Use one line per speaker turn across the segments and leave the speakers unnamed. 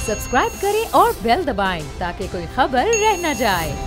Subscribe करें और bell दबाएं ताकि कोई खबर रह न जाए।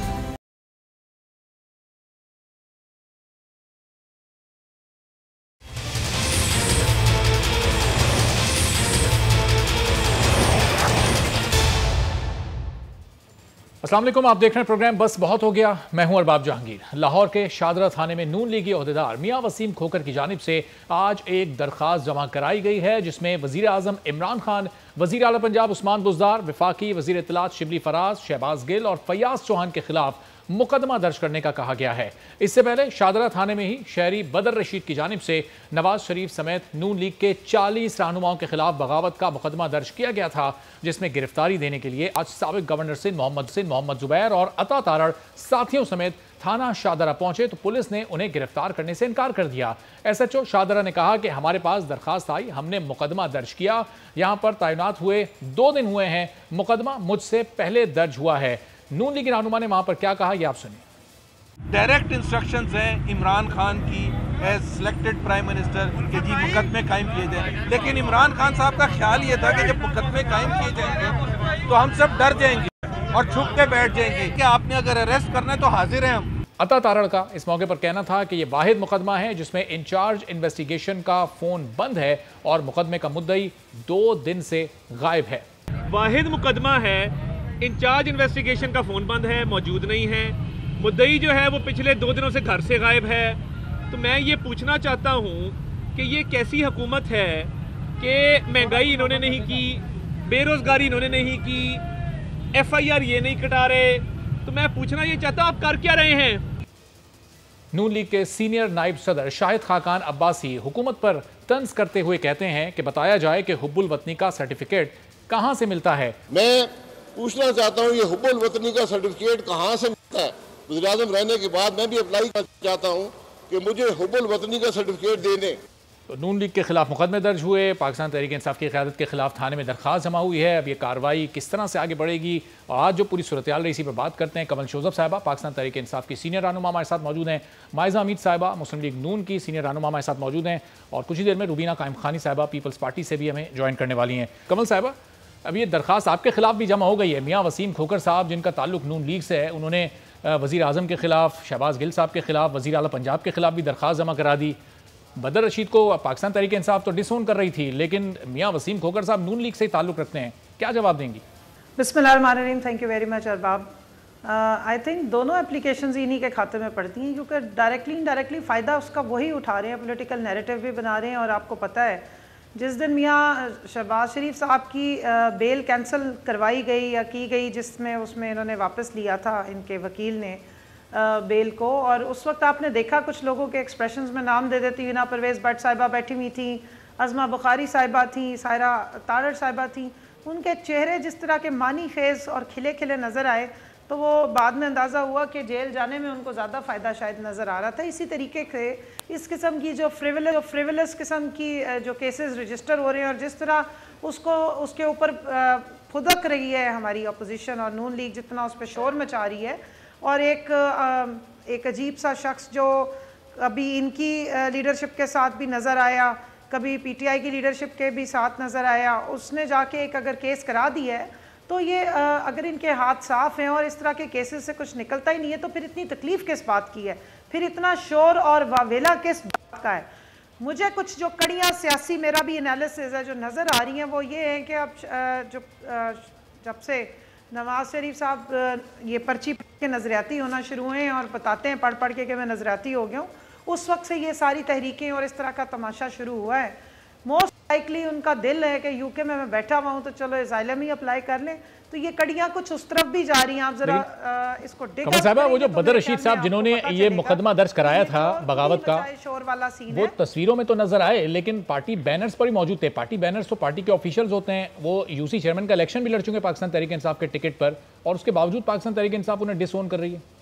अस्सलाम वालेकुम, आप देख रहे हैं प्रोग्राम बस बहुत हो गया। मैं हूं अरबाब जहांगीर। लाहौर के शादरा थाने में नून लीगी ओहदेदार मियां वसीम खोकर की जानिब से आज एक दरख्वास्त जमा कराई गई है, जिसमें वजीर आजम इमरान खान, वजीर आला पंजाब उस्मान बुज़दार, वफाकी वजीर इत्तलात शिबली फराज, शहबाज गिल और फयाज चौहान के खिलाफ मुकदमा दर्ज करने का कहा गया है। इससे पहले शादरा थाने में ही शहरी बदर रशीद की जानिब से नवाज शरीफ समेत नून लीग के 40 रहनुमाओं के खिलाफ बगावत का मुकदमा दर्ज किया गया था, जिसमें गिरफ्तारी देने के लिए आज साबिक गवर्नर सिंध मोहम्मद जुबैर और अता तारड़ साथियों समेत थाना शादरा पहुंचे तो पुलिस ने उन्हें गिरफ्तार करने से इनकार कर दिया। SHO शादरा ने कहा कि हमारे पास दरखास्त आई, हमने मुकदमा दर्ज किया। यहां पर तैनात हुए 2 दिन हुए हैं, मुकदमा मुझसे पहले दर्ज हुआ है। नून लीग रहनुमा ने वहां पर क्या कहा, ये आप सुनिए।
डायरेक्ट इंस्ट्रक्शंस हैं इमरान खान की एज सिलेक्टेड प्राइम मिनिस्टर कि जी मुकदमे कायम किए जाएं, लेकिन इमरान खान साहब का ख्याल ये था कि जब मुकदमे कायम किए जाएंगे तो हम सब डर जाएंगे और छुप के बैठ जाएंगे कि आपने अगर अरेस्ट करना है तो हाजिर हैं हम।
अता तारड़ का इस मौके पर कहना था कि यह वाहिद मुकदमा है जिसमें इंचार्ज इन्वेस्टिगेशन का फोन बंद है और मुकदमे का मुद्दई 2 दिन से गायब है।
वाहिद मुकदमा है, इंचार्ज इन्वेस्टिगेशन का फ़ोन बंद है, मौजूद नहीं है। मुद्दई जो है वो पिछले 2 दिनों से घर से गायब है। तो मैं ये पूछना चाहता हूँ कि ये कैसी हुकूमत है कि महंगाई इन्होंने नहीं की, बेरोज़गारी इन्होंने नहीं की, FIR ये नहीं कटा रहे। तो मैं पूछना ये चाहता हूँ आप कर क्या रहे हैं।
नून लीग के सीनियर नायब सदर शाहिद खाकान अब्बासी हुकूमत पर तंज करते हुए कहते हैं कि बताया जाए कि हुब्बुल वतनी का सर्टिफिकेट कहाँ से मिलता है।
मैं पूछना चाहता हूँ ये हुब्बुल वतनी का सर्टिफिकेट कहाँ से मिलता है। वज़ीर आज़म रहने के बाद मैं भी अप्लाई करना चाहता हूँ कि मुझे हुब्बुल वतनी का सर्टिफिकेट दे दें।
तो नून लीग के खिलाफ मुकदमे दर्ज हुए, पाकिस्तान तहरीक इंसाफ की क़यादत के खिलाफ थाने में दरख्वास्त जमा हुई है। अब ये कार्रवाई किस तरह से आगे बढ़ेगी और आज जो पूरी सूरत हाल रही इसी पर बात करते हैं। कमल शोजब साहिबा पाकिस्तान तहरीक इंसाफ की सीनियर रहनुमा हमारे साथ मौजूद हैं, माइजा अमीद साहिबा मुस्लिम लीग नून की सीनियर रहनुमा हमारे साथ मौजूद हैं और कुछ ही देर में रुबीना कायम खानी साहिबा पीपल्स पार्टी से भी हमें ज्वाइन करने वाली हैं। कमल साहिबा, अब ये दरख्वास्त आपके खिलाफ भी जमा हो गई है। मियां वसीम खोकर साहब जिनका ताल्लुक नून लीग से है, उन्होंने वज़ीर आज़म के खिलाफ, शहबाज गिल साहब के खिलाफ, वज़ीर आला पंजाब के खिलाफ भी दरख्वास्त जमा करा दी। बदर रशीद को पाकिस्तान तहरीक इंसाफ तो डिसोन कर रही थी, लेकिन मियां वसीम खोकर साहब नून लीग से ही ताल्लुक रखते हैं, क्या जवाब देंगी?
बिस्मिल्लाहिर्रहमानिर्रहीम, thank you very much Arbab. I think दोनों एप्लीकेशंस इन्हीं के खाते में पड़ती हैं, क्योंकि डायरेक्टली इनडायरेक्टली फ़ायदा उसका वही उठा रहे हैं, पॉलिटिकल नैरेटिव भी बना रहे हैं। और आपको पता है जिस दिन मियां शहबाज शरीफ साहब की बेल कैंसिल करवाई गई या की गई, जिसमें उसमें इन्होंने वापस लिया था इनके वकील ने बेल को, और उस वक्त आपने देखा कुछ लोगों के एक्सप्रेशंस में नाम दे देती हुई ना परवेज़ भट्ट साहिबा बैठी हुई थी, अज़मा बुखारी साहिबा थी, सायरा तारड़ साहिबा थी, उनके चेहरे जिस तरह के मानी खेज और खिले खिले नज़र आए तो वो बाद में अंदाज़ा हुआ कि जेल जाने में उनको ज़्यादा फ़ायदा शायद नज़र आ रहा था। इसी तरीके से इस किस्म की जो फ्रिवलस किस्म की जो केसेस रजिस्टर हो रहे हैं और जिस तरह उसके ऊपर फुदक रही है हमारी अपोजिशन और नून लीग जितना उस पर शोर मचा रही है, और एक अजीब सा शख्स जो अभी इनकी लीडरशिप के साथ भी नज़र आया, कभी PTI की लीडरशिप के भी साथ नज़र आया, उसने जाके एक अगर केस करा दिया है तो ये अगर इनके हाथ साफ हैं और इस तरह के केसेस से कुछ निकलता ही नहीं है तो फिर इतनी तकलीफ़ किस बात की है, फिर इतना शोर और वावेला किस बात का है। मुझे कुछ जो कड़ियाँ सियासी मेरा भी एनालिसिस है जो नज़र आ रही हैं वो ये है कि अब जब से नवाज शरीफ साहब ये पर्ची के नज़रियाती होना शुरू हुए हैं और बताते हैं पढ़ पढ़ के कि मैं नज़रियाती हो गया हूँ, उस वक्त से ये सारी तहरीकें और इस तरह का तमाशा शुरू हुआ है। मोस्ट लाइकली उनका दिल है कि UK में मैं बैठा हुआ हूँ तो चलो एसाइलम ही अप्लाई कर लें। तो ये कड़ियाँ कुछ उस तरफ भी जा रही हैं। आप जरा इसको
कमल साहबा, वो जो बदर रशीद साहब जिन्होंने ये मुकदमा दर्ज कराया था बगावत का,
शोर वाला सीन
वो तस्वीरों में तो नजर आए लेकिन पार्टी बैनर्स पर ही मौजूद थे। पार्टी बैनर्स तो पार्टी के ऑफिशियल्स होते हैं, वो UC चेयरमैन का इलेक्शन भी लड़ चुके पाकिस्तान तहरीक इंसाफ के टिकट पर, और उसके बावजूद पाकिस्तान तहरीक इंसाफ उन्हें डिसोन कर रही है।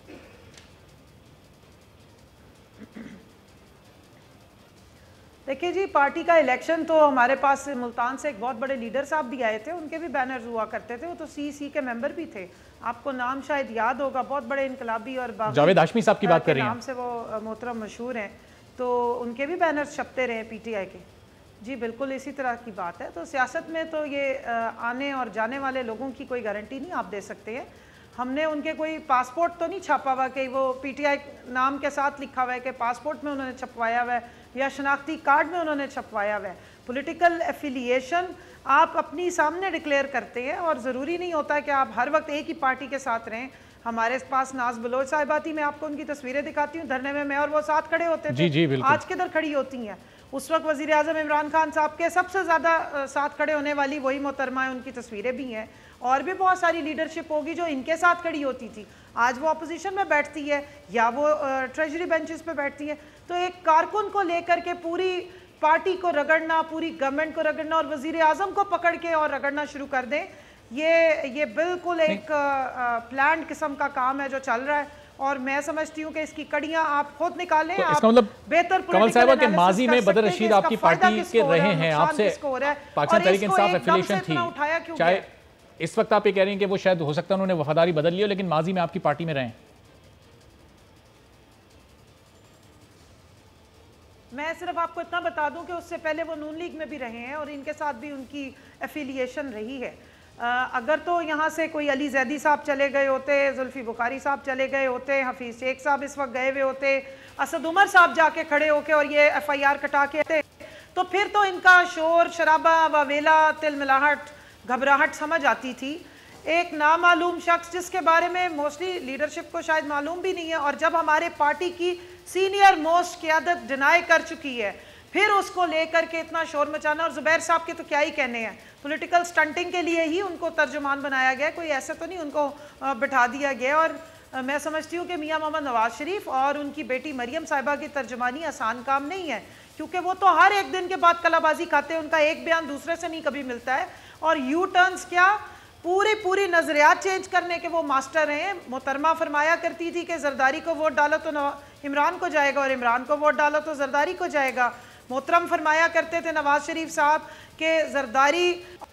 देखिए जी, पार्टी का इलेक्शन तो हमारे पास मुल्तान से एक बहुत बड़े लीडर साहब भी आए थे, उनके भी बैनर्स हुआ करते थे, वो तो CEC के मेंबर भी थे। आपको नाम शायद याद होगा, बहुत बड़े इनकलाबी और
जावेद हाशमी साहब की बात कर रही हैं,
नाम से वो मोहतरम मशहूर हैं, तो उनके भी बैनर्स छपते रहे PTI के। जी बिल्कुल इसी तरह की बात है। तो सियासत में तो ये आने और जाने वाले लोगों की कोई गारंटी नहीं आप दे सकते हैं। हमने उनके कोई पासपोर्ट तो नहीं छापा हुआ कि वो पीटीआई नाम के साथ लिखा हुआ है कि पासपोर्ट में उन्होंने छपवाया हुआ है या शनाख्ती कार्ड में उन्होंने छपवाया हुआ है। पॉलिटिकल एफिलिएशन आप अपनी सामने डिक्लेयर करते हैं और ज़रूरी नहीं होता है कि आप हर वक्त एक ही पार्टी के साथ रहें। हमारे पास नाज बलोच साहिबा थी, मैं आपको उनकी तस्वीरें दिखाती हूँ, धरने में मैं और वो साथ खड़े होते थे।
जी बिल्कुल।
आज किधर खड़ी होती हैं? उस वक्त वज़ीर आज़म इमरान खान साहब के सबसे ज़्यादा साथ खड़े होने वाली वही मोहतरमा है, उनकी तस्वीरें भी हैं। और भी बहुत सारी लीडरशिप होगी जो इनके साथ खड़ी होती थी, आज वो अपोजिशन में बैठती है या वो ट्रेजरी बेंचेस पे बैठती है। तो एक कारकुन को लेकर के पूरी पार्टी को रगड़ना, पूरी गवर्नमेंट को रगड़ना और वज़ीर आज़म को पकड़ के और रगड़ना शुरू कर दें, ये बिल्कुल एक प्लान्ड किस्म का काम है जो चल रहा है। और मैं समझती हूँ कि इसकी कड़ियां आप खुद निकालें।
तो
आप
इसका मतलब
बेहतर
कमल साहिबा के माजी में बदर रशीद आपकी पार्टी के रहे हैं, आपसे पाकिस्तान तहरीक इंसाफ एफिलिएशन थी, चाहे इस वक्त आप ये कह रही हैं कि वो शायद हो सकता है उन्होंने वफादारी बदल ली हो, लेकिन माजी में आपकी पार्टी में रहे हैं।
मैं सिर्फ आपको इतना बता दूं कि उससे पहले वो नून लीग में भी रहे हैं और इनके साथ भी उनकी एफिलिएशन रही है। अगर तो यहाँ से कोई अली जैदी साहब चले गए होते, जुल्फी बुखारी साहब चले गए होते, हफीज़ शेख साहब इस वक्त गए हुए होते, असद उमर साहब जाके खड़े होके और ये FIR कटा के थे, तो फिर तो इनका शोर शराबा ववेला तिलमिलाहट घबराहट समझ आती थी। एक नामालूम शख्स जिसके बारे में मोस्टली लीडरशिप को शायद मालूम भी नहीं है, और जब हमारे पार्टी की सीनियर मोस्ट क़यादत डिनाई कर चुकी है, फिर उसको लेकर के इतना शोर मचाना। और ज़ुबैर साहब के तो क्या ही कहने हैं, पॉलिटिकल स्टंटिंग के लिए ही उनको तर्जुमान बनाया गया, कोई ऐसे तो नहीं उनको बिठा दिया गया। और मैं समझती हूँ कि मियाँ मोहम्मद नवाज शरीफ और उनकी बेटी मरियम साहिबा की तर्जुमानी आसान काम नहीं है, क्योंकि वो तो हर एक दिन के बाद कलाबाजी खाते हैं, उनका एक बयान दूसरे से नहीं कभी मिलता है। और यू टर्न्स क्या, पूरी नजरियात चेंज करने के वो मास्टर हैं। मोहतरमा फरमाया करती थी कि जरदारी को वोट डालो तो इमरान को जाएगा और इमरान को वोट डालो तो जरदारी को जाएगा। मोहतरम फरमाया करते थे नवाज शरीफ साहब के जरदारी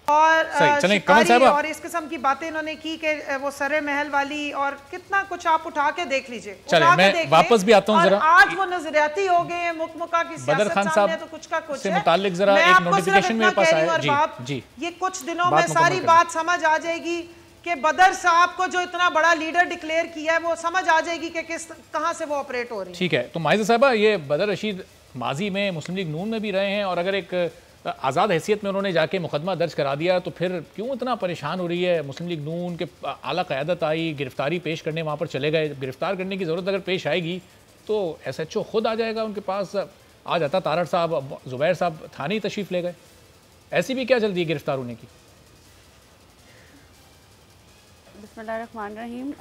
और शिकारी और इस किस्म की बातें इन्होंने की कि वो सरे महल वाली, और कितना कुछ आप उठा के देख लीजिए।
चलिए मैं वापस भी आता हूं जरा।
आज वो नजरियाती हो गए हैं, मुकमुका की सियासत सामने तो कुछ का कुछ
से मुताल्लिक जरा एक नोटिफिकेशन मेरे पास आया जी।
ये कुछ दिनों में सारी बात समझ आ जाएगी कि बदर साहब को जो इतना बड़ा लीडर डिक्लेयर किया है वो समझ आ जाएगी कि किस कहां से वो ऑपरेट हो रही है।
ठीक है, तो माहिजा साहबा, ये बदर रशीद माजी में मुस्लिम लीग नून में भी रहे हैं, और अगर एक आज़ाद हैसियत में उन्होंने जाके मुकदमा दर्ज करा दिया, तो फिर क्यों इतना परेशान हो रही है? मुस्लिम लीग नून के आला क़यादत आई, गिरफ्तारी पेश करने वहाँ पर चले गए। गिरफ्तार करने की ज़रूरत अगर पेश आएगी तो SHO खुद आ जाएगा उनके पास, आ जाता तारड़ साहब, ज़ुबैर साहब थाने ही तशरीफ़ ले गए। ऐसी भी क्या जल्दी गिरफ्तार होने की?
बिस्मिल्लाहिर्रहमानिर्रहीम।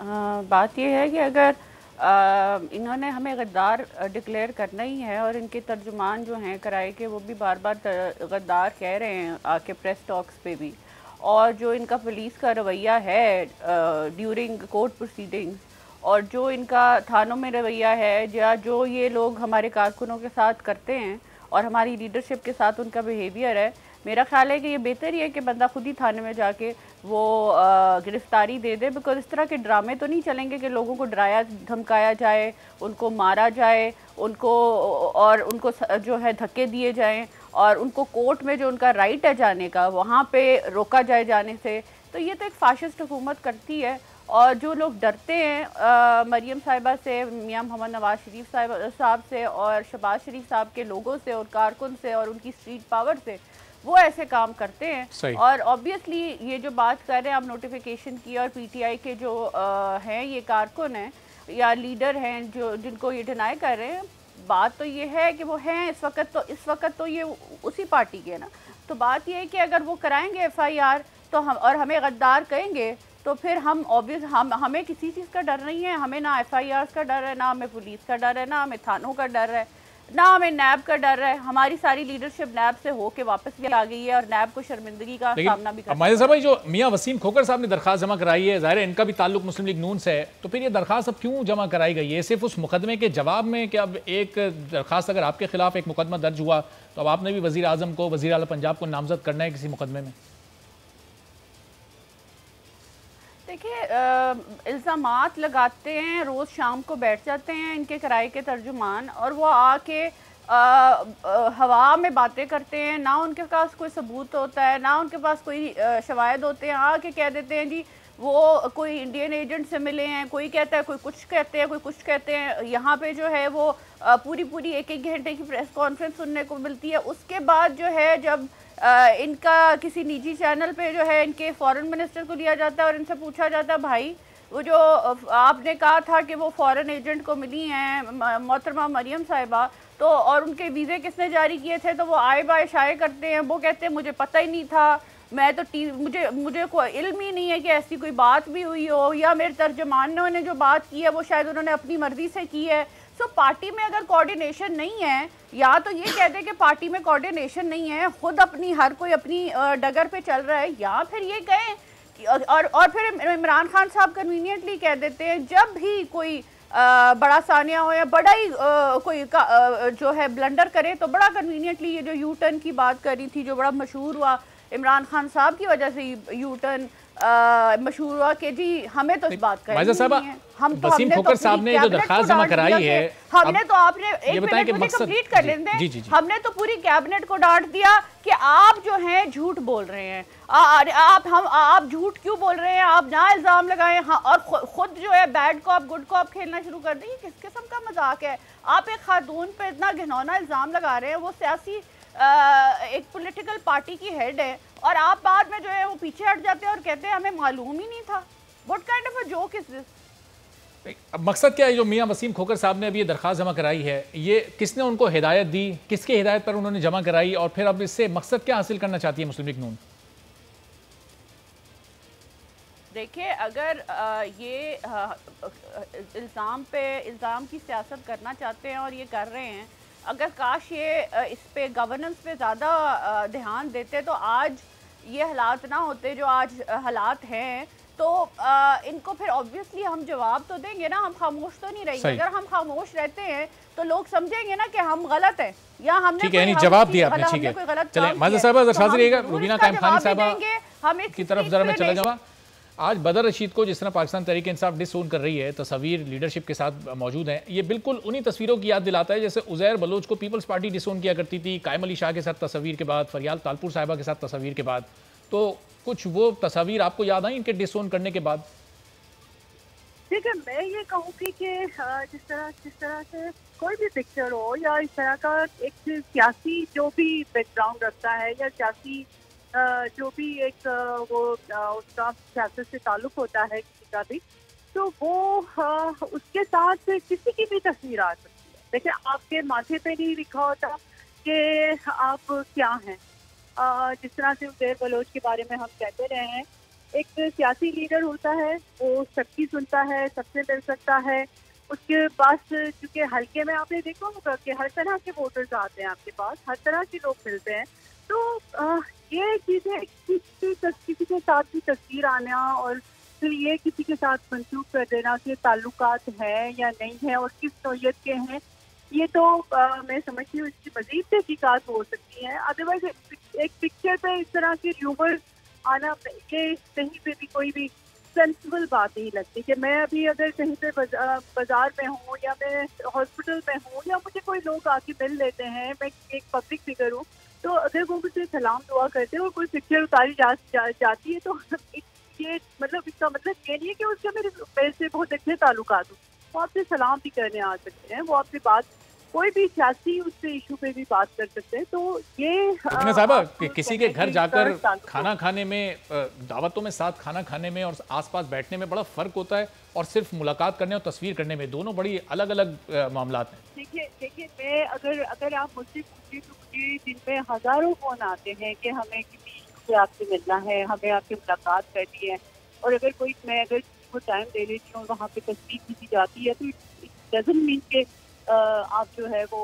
बात यह है कि अगर इन्होंने हमें गद्दार डिक्लेयर करना ही है, और इनके तर्जुमान जो हैं कराए के वो भी बार बार गद्दार कह रहे हैं आके प्रेस टॉक्स पे भी, और जो इनका पुलिस का रवैया है ड्यूरिंग कोर्ट प्रोसीडिंग्स, और जो इनका थानों में रवैया है, या जो ये लोग हमारे कारकुनों के साथ करते हैं और हमारी लीडरशिप के साथ उनका बिहेवियर है, मेरा ख्याल है कि ये बेहतर ही है कि बंदा खुद ही थाने में जाके वो गिरफ्तारी दे दे। बिकॉज इस तरह के ड्रामे तो नहीं चलेंगे कि लोगों को डराया धमकाया जाए, उनको मारा जाए, उनको जो है धक्के दिए जाएं, और उनको कोर्ट में जो उनका राइट है जाने का वहाँ पे रोका जाए जाने से। तो ये तो एक फाशिस्ट हुकूमत करती है। और जो लोग डरते हैं मरियम साहिबा से, मियाँ मोहम्मद नवाज शरीफ साहब से और शहबाज शरीफ साहब के लोगों से और कारकुन से और उनकी स्ट्रीट पावर से, वो ऐसे काम करते हैं। और ऑब्वियसली ये जो बात कर रहे हैं आप नोटिफिकेशन की, और PTI के जो हैं ये कारकुन हैं या लीडर हैं जो जिनको ये डिनाई कर रहे हैं, बात तो ये है कि वो हैं इस वक्त तो ये उसी पार्टी के है ना। तो बात ये है कि अगर वो कराएंगे FIR तो हम और हमें गद्दार कहेंगे, तो फिर हमें किसी चीज़ का डर नहीं है। हमें ना FIRs का डर है, ना हमें पुलिस का डर है, ना हमें थानों का डर है, ना हमें नैब का डर है। हमारी सारी लीडरशिप नैब से होके वापस भी आ गई है और नैब को शर्मिंदगी का सामना भी करना है।
भाई, जो मियाँ वसीम खोकर साहब ने दरखास्त जमा कराई है, ज़ाहिर है इनका भी ताल्लुक मुस्लिम लीग नून से है, तो फिर ये दरखास्त अब क्यों जमा कराई गई है? सिर्फ उस मुकदमे के जवाब में कि अब एक दरखास्त अगर आपके खिलाफ एक मुकदमा दर्ज हुआ तो अब आपने भी वज़ीर आज़म को, वज़ीर आला पंजाब को नामजद करना है किसी मुकदमे में?
देखिए, इल्ज़ामात लगाते हैं, रोज़ शाम को बैठ जाते हैं इनके किराए के तर्जुमान, और वो आके हवा में बातें करते हैं, ना उनके पास कोई सबूत होता है, ना उनके पास कोई शवाहिद होते हैं। आके कह देते हैं जी वो कोई इंडियन एजेंट से मिले हैं, कोई कहता है, कोई कुछ कहते हैं, कोई कुछ कहते हैं। यहाँ पे जो है वो पूरी एक घंटे की प्रेस कॉन्फ्रेंस सुनने को मिलती है। उसके बाद जो है जब इनका किसी निजी चैनल पे जो है इनके फॉरेन मिनिस्टर को लिया जाता है और इनसे पूछा जाता है भाई वो जो आपने कहा था कि वो फॉरेन एजेंट को मिली हैं मोहतरमा मरियम साहिबा, तो और उनके वीज़े किसने जारी किए थे, तो वो आए बाय शाये करते हैं। वो कहते हैं मुझे पता ही नहीं था, मैं तो मुझे कोई इल्म ही नहीं है कि ऐसी कोई बात भी हुई हो, या मेरे तर्जमानों ने जो बात की है वो शायद उन्होंने अपनी मर्जी से की है। सो पार्टी में अगर कोऑर्डिनेशन नहीं है, या तो ये कहते हैं कि पार्टी में कोऑर्डिनेशन नहीं है, खुद अपनी हर कोई अपनी डगर पे चल रहा है, या फिर ये कहें और फिर इमरान खान साहब कन्वीनियंटली कह देते हैं जब भी कोई बड़ा सानिया हो या बड़ा ही कोई जो है ब्लंडर करे तो बड़ा कन्वीनियंटली ये जो यू टर्न की बात करी थी जो बड़ा मशहूर हुआ इमरान खान साहब की वजह से यू टर्न मशहूर हुआ कि जी हमें तो इस बात का नहीं है।
वसीम खोकर साहब ने जो दरखास्त जमा कराई है,
हमने तो आपने एक मिनट मुझे कंप्लीट कर लेने दें, हमने तो पूरी कैबिनेट को डांट दिया कि आप जो हैं झूठ बोल रहे हैं, आप झूठ क्यों बोल रहे हैं, आप ना इल्जाम लगाएं। हाँ, और खुद जो है बैड कॉप गुड कॉप खेलना शुरू कर दें। किस किस्म का मजाक है? आप एक खातून पे इतना घिनौना इल्जाम लगा रहे हैं, वो सियासी एक पॉलिटिकल पार्टी की हेड है, और आप बाद में जो है वो पीछे हट जाते हैं और कहते हैं हमें मालूम ही नहीं था। What kind of a joke is this?
मकसद क्या है जो मियां वसीम खोकर साहब ने अभी ये दरखास्त जमा कराई है, ये किसने उनको हिदायत दी, किसके हिदायत पर उन्होंने जमा कराई, और फिर अब इससे मकसद क्या हासिल करना चाहती है मुस्लिम लीग नून?
देखिए, अगर ये इल्ज़ाम की सियासत करना चाहते हैं और ये कर रहे हैं, अगर काश ये इस पे गवर्नेंस पे ज़्यादा ध्यान देते तो आज ये हालात ना होते जो आज हालात हैं। तो इनको फिर ऑब्वियसली हम जवाब तो देंगे ना, हम खामोश तो नहीं रहेंगे। अगर हम खामोश रहते हैं तो लोग समझेंगे ना कि हम गलत हैं या हमने
कोई जवाब दिया आपने। ठीक है, चलें माज़ा साहब, रुबीना कायम खानी साहबा की तरफ जरा मैं चला जाऊँगा। आज बदर रशीद को जिस तरह पाकिस्तान तहरीक इंसाफ डिसोन कर रही है, तस्वीर लीडरशिप के साथ मौजूद हैं, ये बिल्कुल उन्हीं तस्वीरों की याद दिलाता है जैसे उज़ैर बलोच को पीपल्स पार्टी डिसोन किया करती थी, कायम अली शाह के साथ तस्वीर के बाद, फरियाल तालपुर साहिबा के साथ तस्वीर के बाद। तो कुछ वो तस्वीर आपको याद आई इनके डिसोन करने के बाद?
ठीक है, मैं ये कहूँगी कि जिस तरह से कोई भी पिक्चर हो या इस तरह का एक सियासी जो भी बैकग्राउंड रखता है या सियासी जो भी एक वो उसका सियासत से ताल्लुक होता है किसी का भी, तो वो उसके साथ किसी की भी तस्वीर आ सकती है। देखिए, आपके माथे पे नहीं लिखा होता कि आप क्या हैं। जिस तरह से उज़ैर बलोच के बारे में हम कहते रहे हैं, एक सियासी लीडर होता है, वो सबकी सुनता है, सबसे मिल सकता है। उसके पास चूँकि हल्के में आपने देखा होगा कि हर तरह के वोटर्स आते हैं आपके पास, हर तरह के लोग मिलते हैं। तो ये चीज़ें किसी के साथ भी तस्वीर आना और फिर ये किसी के साथ मंसूब कर देना कि ताल्लुकात हैं या नहीं है और किस नौयत के हैं, ये तो मैं समझती हूँ इसकी मज़ीद तहकीकात हो सकती हैं। अदरवाइज एक पिक्चर पे इस तरह के र्यूमर आना, ये कहीं पे भी कोई भी सेंसिबल बात नहीं लगती कि मैं अभी अगर कहीं पे बाजार में हूँ या मैं हॉस्पिटल में हूँ या मुझे कोई लोग आके मिल लेते हैं, मैं एक पब्लिक फिगर हूँ, तो अगर वो मुझे सलाम दुआ करते हैं और कोई पिक्चर उतारी जाती है, तो ये मतलब इसका मतलब ये नहीं है कि उसके मेरे से बहुत अच्छे ताल्लुकात हो। वो आपसे सलाम भी करने आ सकते हैं, वो आपसे बात कोई भी सियासी उससे इशू पे भी बात कर सकते हैं। तो ये
साहबा किसी के घर जाकर खाना खाने में, दावतों में साथ खाना खाने में और आसपास बैठने में बड़ा फ़र्क होता है, और सिर्फ मुलाकात करने और तस्वीर करने में दोनों बड़ी अलग अलग मामलात हैं।
देखिए मैं अगर आप मुझसे पूछिए तो मुझे दिन में हज़ारों फ़ोन आते हैं कि हमें किसी से आपसे मिलना है, हमें आपसे मुलाकात करनी है, और अगर मैं किसी को टाइम दे देती हूँ वहाँ पे तस्वीर खींची जाती है, तो इट डजंट मीन के आप जो है वो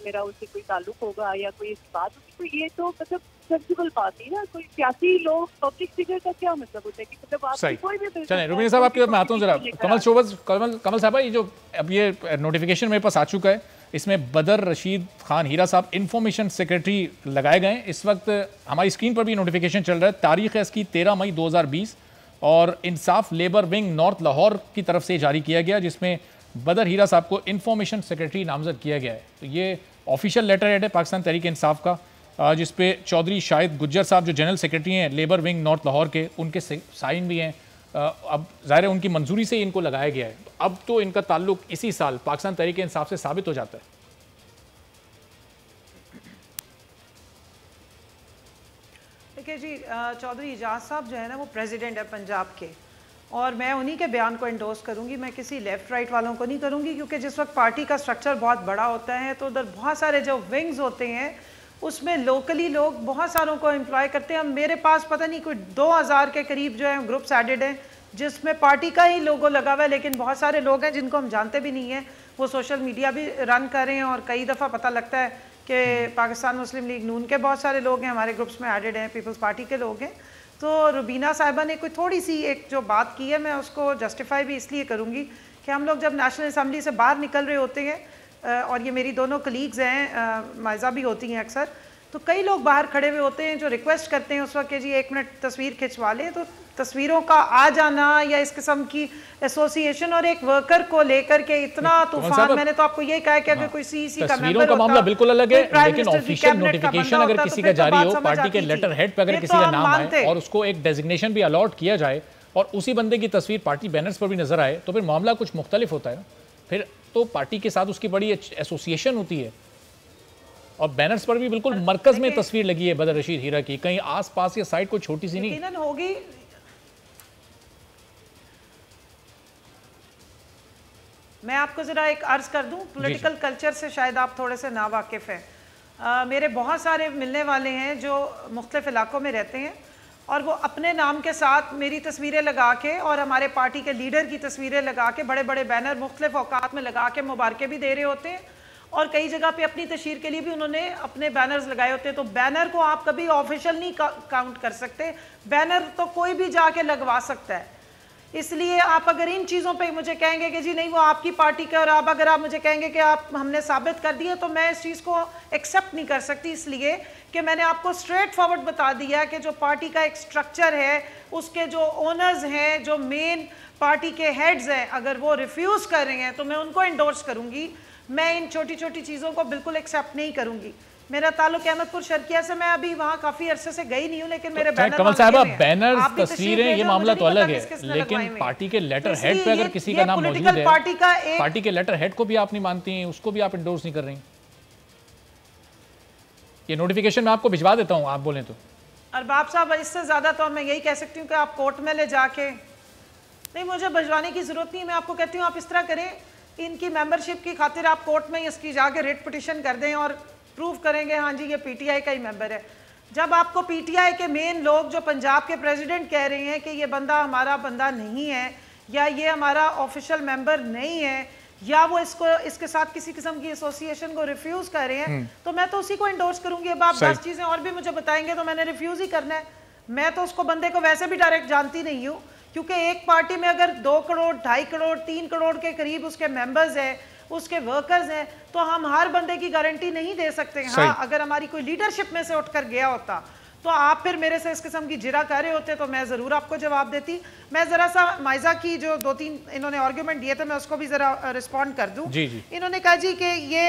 मेरा उससे कोई ताल्लुक होगा या कोई ऐसी बात होगी। तो ये तो मतलब सेंसिबल बात ही ना, कोई सियासी लोग पब्लिक फिगर का क्या मतलब होता है कि मतलब आप कोई भी।
चलें रुबीना साहब आपकी बात मैं आता हूँ जरा। कमल साहब, ये जो अब ये नोटिफिकेशन मेरे पास आ चुका है, इसमें बदर रशीद खान हीरा साहब इन्फॉर्मेशन सेक्रेटरी लगाए गए। इस वक्त हमारी स्क्रीन पर भी नोटिफिकेशन चल रहा है, तारीख है इसकी 13 मई 2020, और इंसाफ लेबर विंग नॉर्थ लाहौर की तरफ से जारी किया गया, जिसमें बदर हीरा साहब को इन्फॉर्मेशन सेक्रेटरी नामजद किया गया है। तो ये ऑफिशियल लेटर हेड है पाकिस्तान तहरीक इंसाफ का, जिस पे चौधरी शाहिद गुज्जर साहब जो जनरल सेक्रेटरी हैं लेबर विंग नॉर्थ लाहौर के, उनके साइन भी हैं। अब ज़ाहिर है उनकी मंजूरी से इनको लगाया गया है। अब तो इनका ताल्लुक इसी साल पाकिस्तान तहरीक इंसाफ से साबित हो जाता है।
देखिए जी, चौधरी एजाज साहब जो है ना वो प्रेसिडेंट है पंजाब के, और मैं उन्हीं के बयान को एंडोर्स करूंगी, मैं किसी लेफ़्ट राइट वालों को नहीं करूंगी, क्योंकि जिस वक्त पार्टी का स्ट्रक्चर बहुत बड़ा होता है तो उधर बहुत सारे जो विंग्स होते हैं उसमें लोकली लोग बहुत सारों को एम्प्लॉय करते हैं। मेरे पास पता नहीं कोई 2000 के करीब जो है ग्रुप्स एडेड हैं जिसमें पार्टी का ही लोगो लगा हुआ है, लेकिन बहुत सारे लोग हैं जिनको हम जानते भी नहीं हैं, वो सोशल मीडिया भी रन कर रहे हैं और कई दफ़ा पता लगता है कि पाकिस्तान मुस्लिम लीग नून के बहुत सारे लोग हैं हमारे ग्रुप्स में एडेड हैं, पीपल्स पार्टी के लोग हैं। तो रुबीना साहिबा ने कोई थोड़ी सी एक जो बात की है, मैं उसको जस्टिफाई भी इसलिए करूँगी कि हम लोग जब नेशनल असम्बली से बाहर निकल रहे होते हैं, और ये मेरी दोनों कलीग्स हैं, मायजा भी होती हैं अक्सर, तो कई लोग बाहर खड़े हुए होते हैं जो रिक्वेस्ट करते हैं उस वक्त कि जी 1 मिनट तस्वीर खिंचवा लें। तो तस्वीरों का आ जाना या इस किस्म की एसोसिएशन और एक वर्कर को लेकर के इतना तूफान, मैंने तो आपको यही कहा कि अगर कोई सीईसी का मेंबर
का मामला बिल्कुल अलग है, लेकिन ऑफिशियल नोटिफिकेशन अगर किसी का जारी हो, पार्टी के लेटर हेड पे अगर किसी का नाम आए और उसको एक डेजिग्नेशन भी अलॉट किया जाए और उसी बंदे की तस्वीर पार्टी बैनर्स पर भी नजर आए, तो फिर मामला कुछ मुख्तलिफ होता है ना। फिर तो पार्टी के साथ उसकी बड़ी एसोसिएशन होती है, और बैनर्स पर भी बिल्कुल मरकज में तस्वीर लगी है बदर रशीद हीरा की, कहीं आसपास या साइड कोई छोटी सी नहीं
होगी। मैं आपको जरा एक अर्ज कर दूं, पॉलिटिकल कल्चर से शायद आप थोड़े से ना वाकिफ हैं। मेरे बहुत सारे मिलने वाले हैं जो मुख्तलिफ इलाकों में रहते हैं और वो अपने नाम के साथ मेरी तस्वीरें लगा के और हमारे पार्टी के लीडर की तस्वीरें लगा के बड़े बड़े बैनर मुख्तलिफ औकात में लगा के मुबारकें भी दे रहे होते हैं, और कई जगह पे अपनी तशहीर के लिए भी उन्होंने अपने बैनर्स लगाए होते हैं। तो बैनर को आप कभी ऑफिशियल नहीं काउंट कर सकते, बैनर तो कोई भी जाके लगवा सकता है। इसलिए आप अगर इन चीज़ों पे मुझे कहेंगे कि जी नहीं वो आपकी पार्टी का, और आप अगर आप मुझे कहेंगे कि आप हमने साबित कर दिया, तो मैं इस चीज़ को एक्सेप्ट नहीं कर सकती, इसलिए कि मैंने आपको स्ट्रेट फॉरवर्ड बता दिया कि जो पार्टी का एक स्ट्रक्चर है, उसके जो ओनर्स हैं, जो मेन पार्टी के हेड्स हैं, अगर वो रिफ्यूज़ कर रहे हैं तो मैं उनको एंडोर्स करूँगी। मैं इन छोटी छोटी चीज़ों को बिल्कुल एक्सेप्ट नहीं करूँगी। मेरा ताल्लुक अहमदपुर शर्किया से, मैं अभी वहाँ काफ़ी अरसे से गई नहीं हूँ, लेकिन मेरे बैनर
कमल साहबा बैनर तस्वीरें ये मामला तो अलग है, लेकिन पार्टी के लेटर हेड पे अगर किसी का नाम मौजूद है, पार्टी के लेटर हेड को भी आप नहीं मानती हैं, उसको भी आप एंडोर्स नहीं कर रही। ये नोटिफिकेशन मैं आपको भिजवा देता हूँ, आप बोलें तो।
अरबाब साहब, इससे ज़्यादा तो मैं यही कह सकती हूँ कि आप कोर्ट में ले जाके, नहीं मुझे भिजवाने की ज़रूरत नहीं, मैं आपको कहती हूँ आप इस तरह करें, इनकी मेंबरशिप की खातिर आप कोर्ट में इसकी जाके रिट पिटिशन कर दें और प्रूव करेंगे हाँ जी ये पीटीआई का ही मेंबर है। जब आपको पीटीआई के मेन लोग जो पंजाब के प्रेसिडेंट कह रहे हैं कि ये बंदा हमारा बंदा नहीं है, या ये हमारा ऑफिशियल मेंबर नहीं है, या वो इसके साथ किसी किस्म की एसोसिएशन को रिफ्यूज कर रहे हैं, तो मैं तो उसी को एंडोर्स करूंगी। अब आप 10 चीजें और भी मुझे बताएंगे तो मैंने रिफ्यूज ही करना है। मैं तो उसको बंदे को वैसे भी डायरेक्ट जानती नहीं हूँ, क्योंकि एक पार्टी में अगर 2 करोड़ 2.5 करोड़ 3 करोड़ के करीब उसके मेंबर्स हैं, उसके वर्कर्स हैं, तो हम हर बंदे की गारंटी नहीं दे सकते। हाँ, अगर हमारी कोई लीडरशिप में से उठकर गया होता तो आप फिर मेरे से इस किस्म की जिरा कर रहे होते तो मैं ज़रूर आपको जवाब देती। मैं ज़रा सा माइजा की जो 2-3 इन्होंने आर्ग्यूमेंट दिए थे, मैं उसको भी ज़रा रिस्पॉन्ड कर दूं। इन्होंने कहा जी कि ये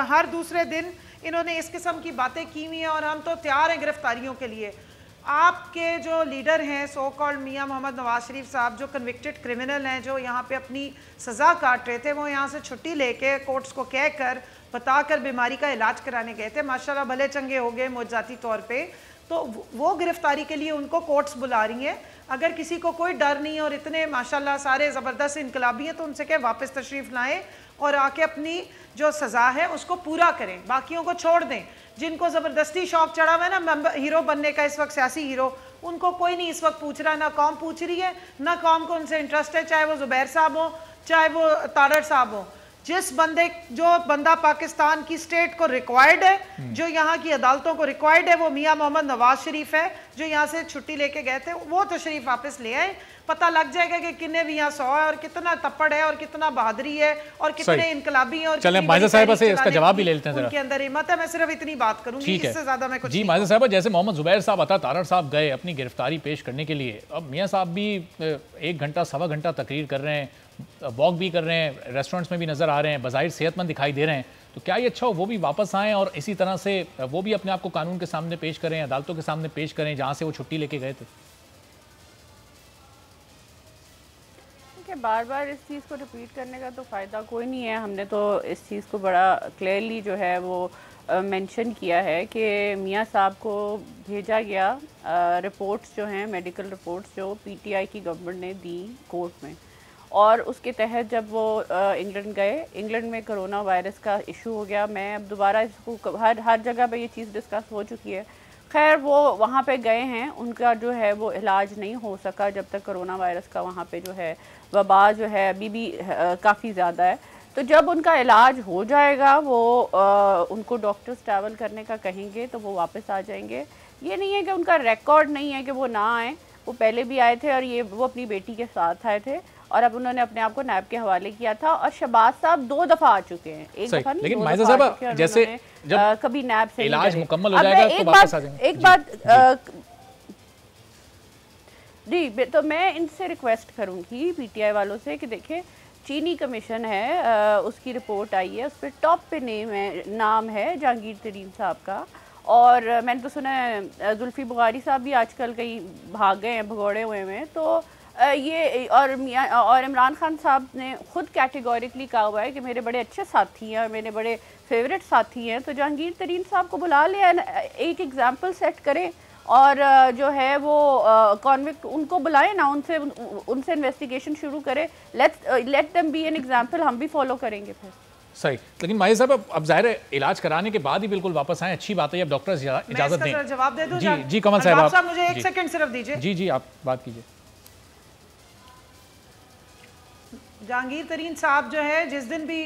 हर दूसरे दिन इन्होंने इस किस्म की बातें की हुई हैं और हम तो तैयार हैं गिरफ्तारियों के लिए। आपके जो लीडर हैं सो कॉल्ड मियां मोहम्मद नवाज शरीफ साहब, जो कन्विक्टेड क्रिमिनल हैं, जो यहाँ पे अपनी सज़ा काट रहे थे, वो यहाँ से छुट्टी लेके कोर्ट्स को कहकर बताकर बीमारी का इलाज कराने गए थे, माशाल्लाह भले चंगे हो गए मौजाती तौर पे, तो वो गिरफ्तारी के लिए उनको कोर्ट्स बुला रही हैं। अगर किसी को कोई डर नहीं और इतने माशाल्लाह सारे ज़बरदस्त इनकलाबी हैं तो उनसे क्या वापस तशरीफ़ लाएँ और आके अपनी जो सज़ा है उसको पूरा करें, बाकियों को छोड़ दें। जिनको ज़बरदस्ती शौक चढ़ा हुआ है ना हीरो बनने का, इस वक्त सियासी हीरो, उनको कोई नहीं इस वक्त पूछ रहा, ना कौम पूछ रही है, ना कौम को उनसे इंटरेस्ट है, चाहे वो ज़ुबैर साहब हो चाहे वो तारड़ साहब हो। जो बंदा पाकिस्तान की स्टेट को रिक्वायर्ड है, जो यहाँ की अदालतों को रिक्वायर्ड है, वो मियां मोहम्मद नवाज शरीफ है, जो यहाँ से छुट्टी लेके गए थे, वो तशरीफ वापस ले आए। पता लग जाएगा कि कितने भी यहाँ 100 है और कितना तप्पड़ है और कितना बहादुरी है और कितने इनकलाबी है। और
चलें माइजा साहिबा से इसका जवाब भी ले लेते हैं,
उनके अंदर हिम्मत है। मैं सिर्फ इतनी बात करूंगी, इससे ज्यादा मैं कुछ
जी। माइजा साहिबा, जैसे मोहम्मद जुबैर साहब अता तारड़ साहब गए अपनी गिरफ्तारी पेश करने के लिए, अब मियाँ साहब भी 1 घंटा 1.25 घंटा तकरीर कर रहे हैं, वॉक भी कर रहे हैं, रेस्टोरेंट्स में भी नजर आ रहे हैं, बज़ाहिर सेहतमंद दिखाई दे रहे हैं, तो क्या ये अच्छा हो वो भी वापस आएँ और इसी तरह से वो भी अपने आप को कानून के सामने पेश करें, अदालतों के सामने पेश करें जहाँ से वो छुट्टी लेके गए थे?
बार बार इस चीज़ को रिपीट करने का तो फ़ायदा कोई नहीं है। हमने तो इस चीज़ को बड़ा क्लियरली जो है वो मेंशन किया है कि मियां साहब को भेजा गया रिपोर्ट्स जो हैं, मेडिकल रिपोर्ट्स जो पीटीआई की गवर्नमेंट ने दी कोर्ट में, और उसके तहत जब वो इंग्लैंड गए, इंग्लैंड में कोरोना वायरस का इशू हो गया। मैं अब दोबारा इसको हर जगह पे ये चीज़ डिस्कस हो चुकी है। खैर वो वहाँ पे गए हैं, उनका जो है वो इलाज नहीं हो सका जब तक कोरोना वायरस का वहाँ पे जो है वबा जो है अभी भी काफ़ी ज़्यादा है। तो जब उनका इलाज हो जाएगा वो उनको डॉक्टर्स ट्रैवल करने का कहेंगे तो वो वापस आ जाएंगे। ये नहीं है कि उनका रिकॉर्ड नहीं है कि वो ना आए, वो पहले भी आए थे और ये वो अपनी बेटी के साथ आए थे और अब उन्होंने अपने आप को नैब के हवाले किया था। और शहबाज साहब 2 दफ़ा आ चुके हैं, एक दफ़ा नहीं,
लेकिन मायजा साहब जैसे जब
कभी नैब से
इलाज मुकम्मल हो जाएगा तो वापस आ जाएंगे।
एक बात जी, तो मैं इनसे रिक्वेस्ट करूंगी पीटीआई वालों से कि देखें, चीनी कमीशन है, उसकी रिपोर्ट आई है, उस पर टॉप पे नाम है जहांगीर तरीन साहब का। और मैंने तो सुना है जुल्फी बुखारी साहब भी आजकल कहीं भाग गए हैं, भगोड़े हुए हैं। तो ये और इमरान खान साहब ने खुद कैटेगोरिकली कहा हुआ है कि मेरे बड़े अच्छे साथी हैं और मेरे बड़े फेवरेट साथी हैं। तो जहांगीर तरीन साहब को बुला लें, एक एग्जाम्पल सेट करें और जो है वो कॉन्विक्ट उनको बुलाएं ना, उनसे इन्वेस्टिगेशन शुरू करें। Let them be an example, हम भी फॉलो करेंगे फिर।
सही, लेकिन माहिर साहब अब जाहिर है इलाज कराने के बाद ही बिल्कुल वापस आए, अच्छी बात है, अब डॉक्टर इजाजत दें।
जवाब दे दूं?
जी कमल साहब
मुझे 1 सेकंड सिर्फ दीजिए।
जी आप बात कीजिए।
जहांगीर तरीन साहब जो है जिस दिन भी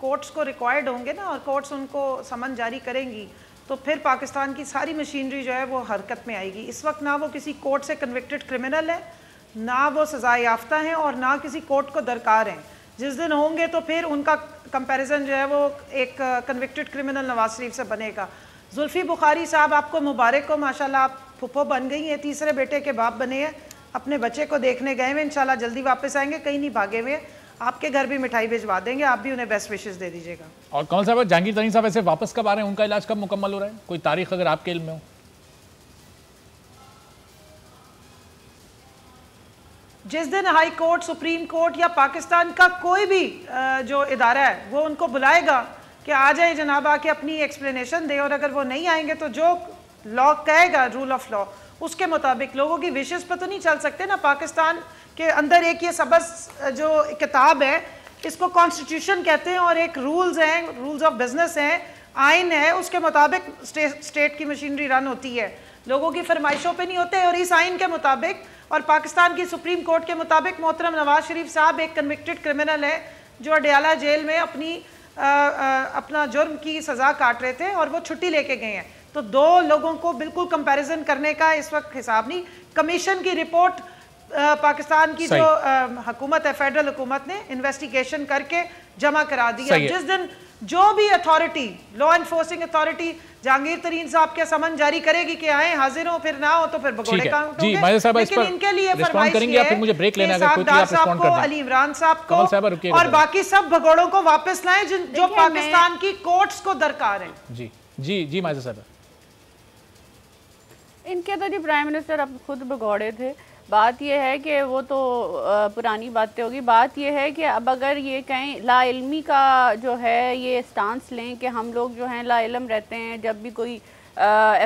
कोर्ट्स को रिक्वायर्ड होंगे ना और कोर्ट्स उनको समन जारी करेंगी तो फिर पाकिस्तान की सारी मशीनरी जो है वो हरकत में आएगी। इस वक्त ना वो किसी कोर्ट से कन्विक्टेड क्रिमिनल है, ना वो सज़ा याफ्ता हैं और ना किसी कोर्ट को दरकार हैं। जिस दिन होंगे तो फिर उनका कंपैरिजन जो है वो एक कन्विक्टेड क्रिमिनल नवाज शरीफ से बनेगा। जुल्फी बुखारी साहब आपको मुबारक हो, माशाल्लाह आप फुप्पो बन गई हैं, तीसरे बेटे के बाप बने हैं, अपने बच्चे को देखने गए हुए, इंशाल्लाह जल्दी वापस आएंगे, कहीं नहीं भागे हुए। आपके घर भी मिठाई भिजवा देंगे, आप भी उन्हें बेस्ट विशेस दे दीजिएगा।
और कौन साहब जहांगीर तरीन साहब ऐसे वापस कब आ रहे हैं, उनका इलाज कब मुकम्मल हो रहा है, कोई तारीख अगर आपके इल्म में हो?
जिस दिन हाई कोर्ट, सुप्रीम कोर्ट या पाकिस्तान का कोई भी जो इदारा है वो उनको बुलाएगा कि आ जाए जनाब, आके अपनी एक्सप्लेनेशन दे, और अगर वो नहीं आएंगे तो जो लॉ कहेगा, रूल ऑफ लॉ, उसके मुताबिक, लोगों की विशेष पर तो नहीं चल सकते ना। पाकिस्तान के अंदर एक ये सबस जो किताब है इसको कॉन्स्टिट्यूशन कहते हैं और एक रूल्स हैं, रूल्स ऑफ बिजनेस हैं, आइन है, उसके मुताबिक स्टेट की मशीनरी रन होती है, लोगों की फरमाइशों पे नहीं होते। और इस आइन के मुताबिक और पाकिस्तान की सुप्रीम कोर्ट के मुताबिक मोहतरम नवाज शरीफ साहब एक कन्विक्टेड क्रिमिनल है जो अडयाला जेल में अपना जुर्म की सज़ा काट रहे थे और वो छुट्टी लेके गए हैं। तो 2 लोगों को बिल्कुल कंपैरिजन करने का इस वक्त हिसाब नहीं। कमीशन की रिपोर्ट पाकिस्तान की जो हुकूमत है, फेडरल हुकूमत ने इन्वेस्टिगेशन करके जमा करा दी है। जिस दिन जो भी authority, law enforcing authority Jahangir तरीन साहब के समन जारी करेगी कि आए, हाजिर हो, फिर ना हो तो फिर भगोड़े काम होंगे। लेकिन इनके लिए फरमाइश है कि अली इमरान साहब को और बाकी सब भगोड़ों को वापस लाएं जो पाकिस्तान की कोर्ट्स को दरकार है।
जी मायजा साहब,
इनके तो जी प्राइम मिनिस्टर अब खुद भगोड़े थे। बात यह है कि वो तो पुरानी बातें होगी। बात यह है कि अब अगर ये कहें लाइल्मी का जो है ये स्टांस लें कि हम लोग जो हैं लाइलम रहते हैं, जब भी कोई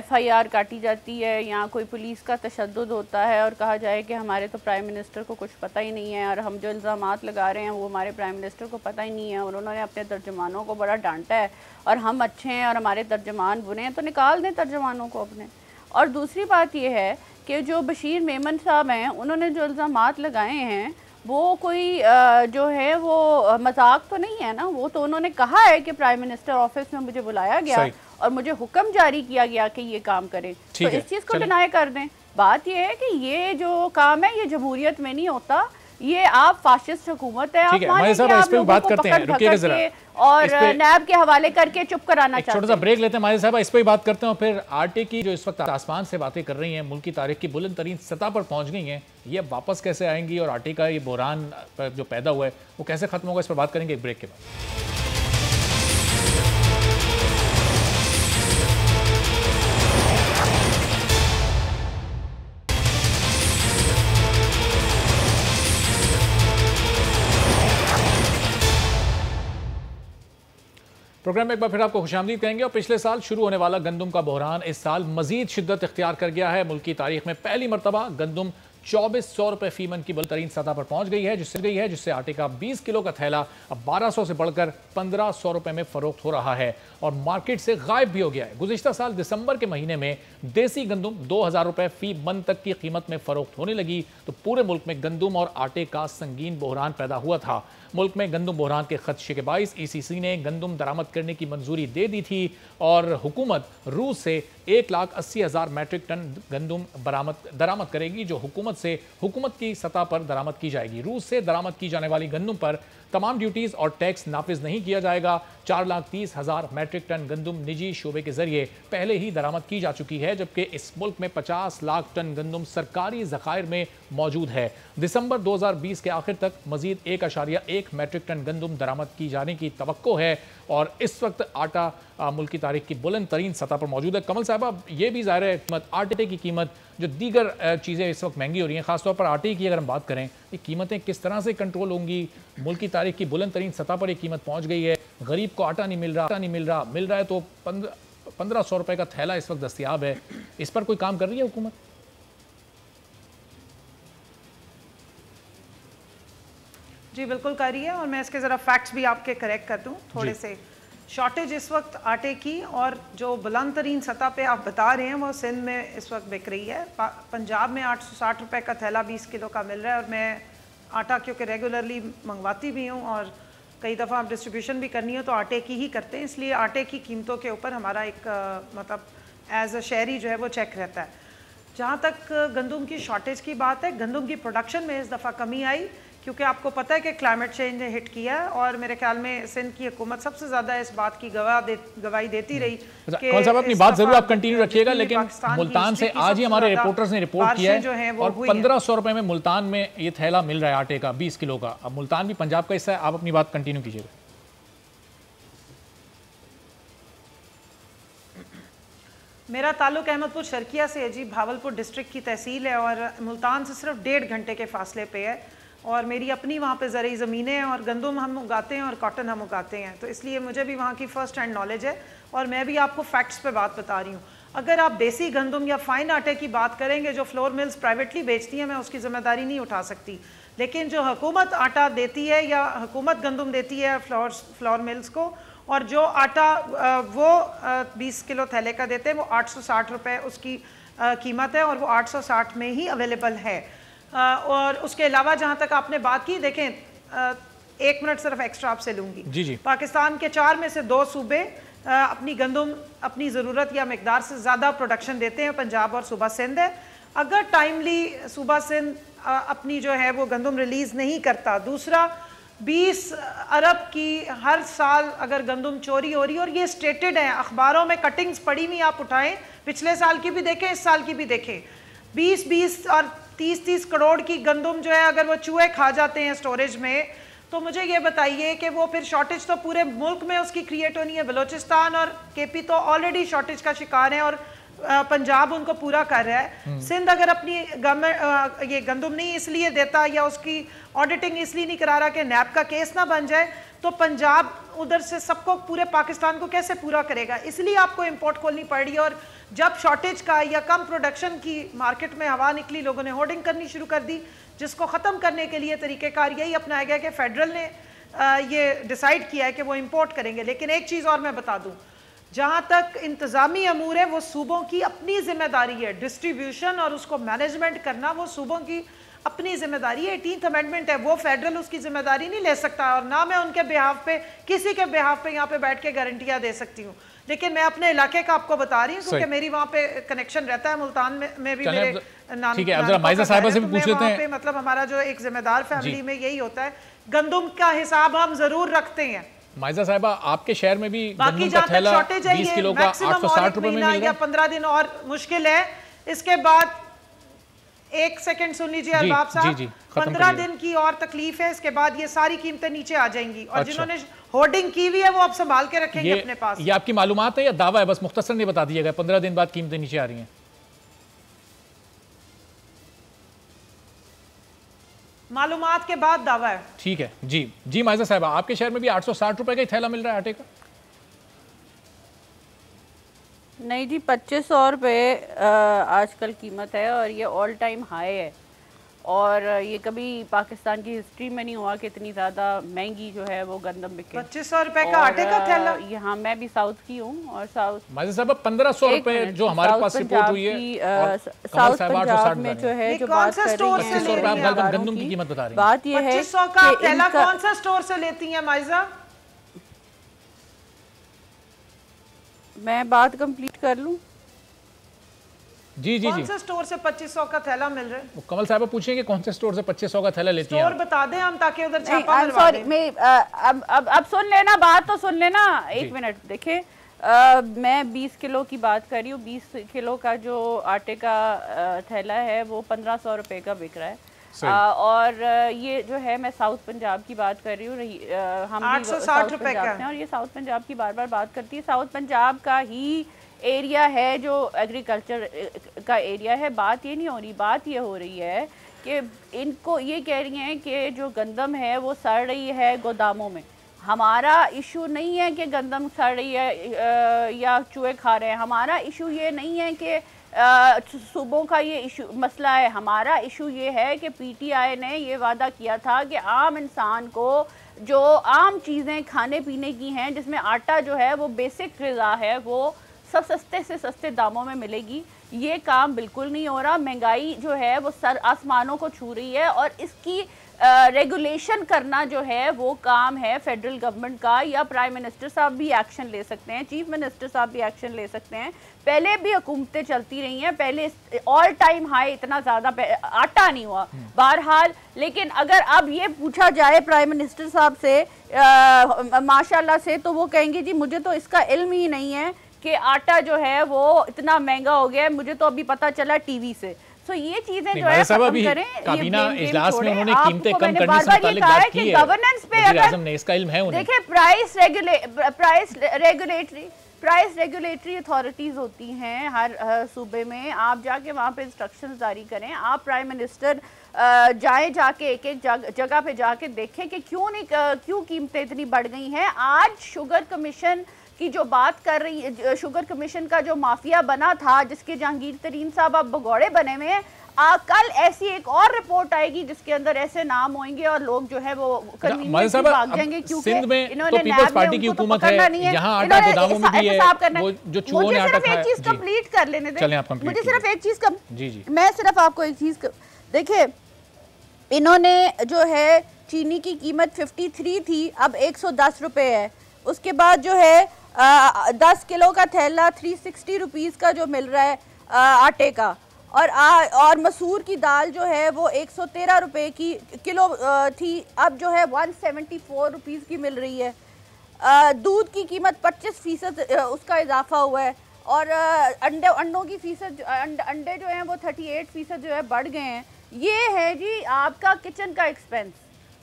FIR काटी जाती है या कोई पुलिस का तशद्दुद होता है और कहा जाए कि हमारे तो प्राइम मिनिस्टर को कुछ पता ही नहीं है और हम जो इल्ज़ामात लगा रहे हैं वो हमारे प्राइम मिनिस्टर को पता ही नहीं है और उन्होंने अपने तर्जमानों को बड़ा डांटा है और हम अच्छे हैं और हमारे तर्जमान बुरे हैं, तो निकाल दें तर्जमानों को अपने। और दूसरी बात यह है कि जो बशीर मेमन साहब हैं उन्होंने जो इल्ज़ामात लगाए हैं वो कोई जो है वो मजाक तो नहीं है ना। वो तो उन्होंने कहा है कि प्राइम मिनिस्टर ऑफिस में मुझे बुलाया गया और मुझे हुक्म जारी किया गया कि ये काम करें, तो इस चीज़ को डिनाई कर दें। बात ये है कि ये जो काम है ये जमहूरियत में नहीं होता, ये आप फाशिस्ट हुकूमत है, आप माने कि आप लोगों को पकड़ धक्का के और नैब के हवाले करके चुप कराना चाहते हैं।
छोटा सा ब्रेक लेते हैं माहिर साहब, इस पर ही बात करते हैं और फिर आटे की जो इस वक्त आसमान से बातें कर रही हैं, मुल्क की तारीख की बुलंद तरीन सतह पर पहुंच गई हैं, ये वापस कैसे आएंगी और आटे का ये बहरान जो पैदा हुआ है वो कैसे खत्म होगा, इस पर बात करेंगे एक ब्रेक के बाद। प्रोग्राम में एक बार फिर आपको खुशामदीद कहेंगे। और पिछले साल शुरू होने वाला गंदम का बहरान इस साल मजीद शिद्दत इख्तियार कर गया है। मुल्क की तारीख में पहली मरतबा गंदम 2400 रुपए फी मन की बुलंदतरीन सतह पर पहुंच गई है, जिससे आटे का 20 किलो का थैला अब 1200 से बढ़कर 1500 रुपए में फरोख्त हो रहा है और मार्केट से गायब भी हो गया है। गुज़िश्ता साल दिसंबर के महीने में देसी गंदम 2000 रुपए फी मन तक की कीमत में फरोख्त होने लगी तो पूरे मुल्क में गंदम और आटे का संगीन बहरान पैदा हुआ था। मुल्क में गंदम बहरान के खदशे के बाइस ECC ने गंदम दरामद करने की मंजूरी दे दी थी और हुकूमत रूस से 1,80,000 मैट्रिक टन गंदम दरामद करेगी, जो हुकूमत की सतह पर दरामद की जाएगी। रूस से दरामद की जाने वाली गंदम पर तमाम ड्यूटीज और टैक्स नाफिज नहीं किया जाएगा। 4,30,000 मैट्रिक टन गंदम निजी शोबे के जरिए पहले ही दरामद की जा चुकी है, जबकि इस मुल्क में 50 लाख टन गंदम सरकारी ज़खायर में मौजूद है। दिसंबर 2020 के आखिर तक मजीद 1.1 मैट्रिक टन गंदम दरामद की जाने की तवक्को है और इस वक्त आटा मुल्क की तारीख की बुलंद तरीन सतह पर मौजूद है। कमल साहबा, ये भी ज़ाहिर है आटे की कीमत जो दीगर चीज़ें इस वक्त महंगी हो रही हैं, खासतौर पर आटे की अगर हम बात करें, ये कीमतें किस तरह से कंट्रोल होंगी? मुल्क की तारीख की बुलंद तरीन सतह पर ये कीमत पहुँच गई है, गरीब को आटा नहीं मिल रहा है तो 1500 रुपये का थैला इस वक्त दस्तियाब है। इस पर कोई काम कर रही है हुकूमत?
जी बिल्कुल कर रही है और मैं इसके ज़रा फैक्ट्स भी आपके करेक्ट कर दूं थोड़े से। शॉर्टेज इस वक्त आटे की और जो बुलंद तरीन सतह पे आप बता रहे हैं वो सिंध में इस वक्त बिक रही है। पंजाब में 860 रुपये का थैला 20 किलो का मिल रहा है और मैं आटा क्योंकि रेगुलरली मंगवाती भी हूँ और कई दफ़ा आप डिस्ट्रीब्यूशन भी करनी हो तो आटे की ही करते हैं, इसलिए आटे की कीमतों के ऊपर हमारा एक मतलब एज अ शहरी जो है वो चेक रहता है। जहाँ तक गंदम की शॉर्टेज की बात है, गंदम की प्रोडक्शन में इस दफ़ा कमी आई क्योंकि आपको पता है कि क्लाइमेट चेंज ने हिट किया है और मेरे ख्याल में सिंध की हुकूमत सबसे ज़्यादा इस बात की गवाही देती रही कि
कौन साहब अपनी बात जरूर आप कंटिन्यू रखिएगा, लेकिन मुल्तान से आज ही हमारे रिपोर्टर्स ने रिपोर्ट किया है और 1500 रुपए में मुल्तान में ये थैला मिल रहा है आटे का 20 किलो का। अब मुल्तान भी पंजाब का हिस्सा है, आप अपनी बात कंटिन्यू कीजिएगा।
मेरा ताल्लुक अहमदपुर शर्किया से है जी, भावलपुर डिस्ट्रिक्ट की तहसील है और मुल्तान से सिर्फ 1.5 घंटे के फासले पे है और मेरी अपनी वहाँ पे ज़रूरी ज़मीनें हैं और गंदम हम उगाते हैं और कॉटन हम उगाते हैं, तो इसलिए मुझे भी वहाँ की फ़र्स्ट हैंड नॉलेज है और मैं भी आपको फैक्ट्स पे बात बता रही हूँ। अगर आप देसी गंदम या फ़ाइन आटे की बात करेंगे जो फ्लोर मिल्स प्राइवेटली बेचती हैं, मैं उसकी ज़िम्मेदारी नहीं उठा सकती, लेकिन जो हुकूमत आटा देती है या हुकूमत गंदम देती है फ्लोर मिल्स को और जो आटा वो 20 किलो थैले का देते हैं वो 860 रुपये उसकी कीमत है और वो 860 में ही अवेलेबल है। और उसके अलावा जहाँ तक आपने बात की, देखें 1 मिनट सिर्फ एक्स्ट्रा आपसे लूँगी।
जी।
पाकिस्तान के 4 में से 2 सूबे अपनी गंदम अपनी ज़रूरत या मकदार से ज़्यादा प्रोडक्शन देते हैं, पंजाब और सूबा सिंध है। अगर टाइमली सूबा सिंध अपनी जो है वो गंदम रिलीज़ नहीं करता, दूसरा 20 अरब की हर साल अगर गंदम चोरी हो रही है और ये स्टेटेड है, अखबारों में कटिंग्स पड़ी हुई आप उठाएं, पिछले साल की भी देखें इस साल की भी देखें, 20-20 और 30-30 करोड़ की गंदम जो है अगर वो चूहे खा जाते हैं स्टोरेज में, तो मुझे ये बताइए कि वो फिर शॉर्टेज तो पूरे मुल्क में उसकी क्रिएट होनी है। बलोचिस्तान और KP तो ऑलरेडी शॉर्टेज का शिकार है और पंजाब उनको पूरा कर रहा है। सिंध अगर अपनी गवर्नमेंट ये गंदम नहीं इसलिए देता या उसकी ऑडिटिंग इसलिए नहीं करा रहा कि नैब का केस ना बन जाए, तो पंजाब उधर से सबको पूरे पाकिस्तान को कैसे पूरा करेगा? इसलिए आपको इंपोर्ट खोलनी पड़ रही है और जब शॉर्टेज का या कम प्रोडक्शन की मार्केट में हवा निकली, लोगों ने होर्डिंग करनी शुरू कर दी, जिसको ख़त्म करने के लिए तरीक़ेकार यही अपनाया गया कि फेडरल ने ये डिसाइड किया है कि वो इंपोर्ट करेंगे। लेकिन एक चीज़ और मैं बता दूँ, जहाँ तक इंतज़ामी अमूर है वो सूबों की अपनी जिम्मेदारी है, डिस्ट्रीब्यूशन और उसको मैनेजमेंट करना वो सूबों की अपनी जिम्मेदारी है। 18th अमेंडमेंट है, वो फेडरल उसकी जिम्मेदारी नहीं ले सकता और ना मैं उनके बिहाफ पे किसी के बिहाफ पे यहाँ पे बैठ के गारंटियाँ दे सकती हूँ, लेकिन मैं अपने इलाके का आपको बता रही हूँ क्योंकि मेरी वहाँ पे कनेक्शन रहता है। मुल्तान में भी मेरे
ठीक है, अब जरा माइजा साहिबा से भी पूछ लेते हैं।
मतलब हमारा जो एक जिम्मेदार फैमिली में यही होता है, गंदम का हिसाब हम जरूर रखते हैं।
माइजा साहिबा, आपके शहर में भी गंदम का थैला 20 किलो का 860 रुपए में मिल रहा है?
15 दिन और मुश्किल है। इसके बाद 1 सेकंड सुन लीजिए अरबाब साहब, 15 दिन की और तकलीफ है, इसके बाद ये सारी कीमतें नीचे आ जाएंगी और जिन्होंने होर्डिंग की हुई है वो आप संभाल के रखेंगे अपने पास।
ये आपकी मालूमात है या दावा है? बस मुख्तसर नहीं बता दीजिएगा 15 दिन बाद कीमतें नीचे आ रही हैं।
मालूमात के बाद दावा है।
ठीक है जी। माइजा साहिबा, आपके शहर में भी 860 रुपए का ही थैला मिल रहा है आटे का?
नहीं जी, 2500 रुपये आजकल कीमत है और ये ऑल टाइम हाई है और ये कभी पाकिस्तान की हिस्ट्री में नहीं हुआ कि इतनी ज़्यादा महंगी जो है वो गंदम बिके।
2500 रुपये का आटे का थैला।
यहाँ मैं भी साउथ की हूँ और साउथ
माजिद साहब 1500 रुपये जो हमारे पास रिपोर्ट हुई है,
साउथ पंजाब में जो है जो बात कर रही है
गंदम की कीमत बता रही है,
बात ये है
2500 का थैला कौन सा स्टोर से लेती है माइजा?
मैं बात कंप्लीट कर लूँ?
जी जी
कौन
जी,
से स्टोर से 2500 का थैला मिल रहा है?
कमल साहब पूछेंगे कौन से स्टोर से 2500 का थैला लेती हैं?
स्टोर बता दें हम ताकि उधर छापा मरवा
सॉरी,
दें।
मैं अब सुन लेना, बात तो सुन लेना, एक मिनट देखिए। मैं 20 किलो की बात कर रही हूँ। 20 किलो का जो आटे का थैला है वो 1500 रुपये का बिक रहा है। और ये जो है मैं साउथ पंजाब की बात कर रही हूँ, हम भी साउथ पंजाब से और ये साउथ पंजाब की बार बार बात करती है। साउथ पंजाब का ही एरिया है जो एग्रीकल्चर का एरिया है। बात ये नहीं हो रही, बात ये हो रही है कि इनको ये कह रही हैं कि जो गंदम है वो सड़ रही है गोदामों में। हमारा इशू नहीं है कि गंदम सड़ रही है या चूहे खा रहे हैं, हमारा इशू ये नहीं है कि सूबों का ये इशू मसला है। हमारा इशू ये है कि पीटीआई ने ये वादा किया था कि आम इंसान को जो आम चीज़ें खाने पीने की हैं, जिसमें आटा जो है वो बेसिक ग़िज़ा है, वो सब सस्ते से सस्ते दामों में मिलेगी। ये काम बिल्कुल नहीं हो रहा। महंगाई जो है वो सर आसमानों को छू रही है और इसकी रेगुलेशन करना जो है वो काम है फेडरल गवर्नमेंट का, या प्राइम मिनिस्टर साहब भी एक्शन ले सकते हैं, चीफ मिनिस्टर साहब भी एक्शन ले सकते हैं। पहले भी हुकूमतें चलती रही हैं, पहले ऑल टाइम हाई इतना ज़्यादा आटा नहीं हुआ बहरहाल। लेकिन अगर अब ये पूछा जाए प्राइम मिनिस्टर साहब से माशाल्लाह से, तो वो कहेंगे जी मुझे तो इसका इल्म ही नहीं है कि आटा जो है वो इतना महंगा हो गया है, मुझे तो अभी पता चला टीवी से। तो ये चीजें जो है खत्म करें।
काबीना इजलास में उन्होंने कीमतें कम करने से मुताल्लिक बात की है,
गवर्नेंस पे अगर
ने इसका इल्म है उन्हें।
देखिए प्राइस रेगुलेटरी अथॉरिटीज होती हैं हर सूबे में। आप जाके वहाँ पे इंस्ट्रक्शंस जारी करें। आप प्राइम मिनिस्टर जाके एक एक जगह पे जाके देखें कि क्यों कीमतें इतनी बढ़ गई हैं। आज शुगर कमीशन की जो बात कर रही है, शुगर कमीशन का जो माफिया बना था, जिसके जहांगीर तरीन साहब अब भगौड़े बने हुए हैं, कल ऐसी एक और रिपोर्ट आएगी जिसके अंदर ऐसे नाम होंगे और लोग जो है वो कन्वीनियंस से भाग जाएंगे, क्योंकि
इन्होंने पीपल्स पार्टी की हुकूमत है, यहाँ आटा गोदामों में भी है, वो जो चूहों ने आटा खाया।
एक चीज कंप्लीट कर लेने दें मुझे, सिर्फ एक चीज
जी
मैं सिर्फ आपको एक चीज देखिए, इन्होंने जो है चीनी की कीमत 53 थी, अब 110 रुपये है। उसके बाद जो है 10 किलो का थैला 360 रुपीज़ का जो मिल रहा है आटे का, और मसूर की दाल जो है वो 113 रुपये की किलो थी, अब जो है 174 रुपीज़ की मिल रही है। दूध की कीमत 25% उसका इजाफा हुआ है, और अंडों की फीसद अंडे जो हैं वो 38% जो है बढ़ गए हैं। ये है जी आपका किचन का एक्सपेंस।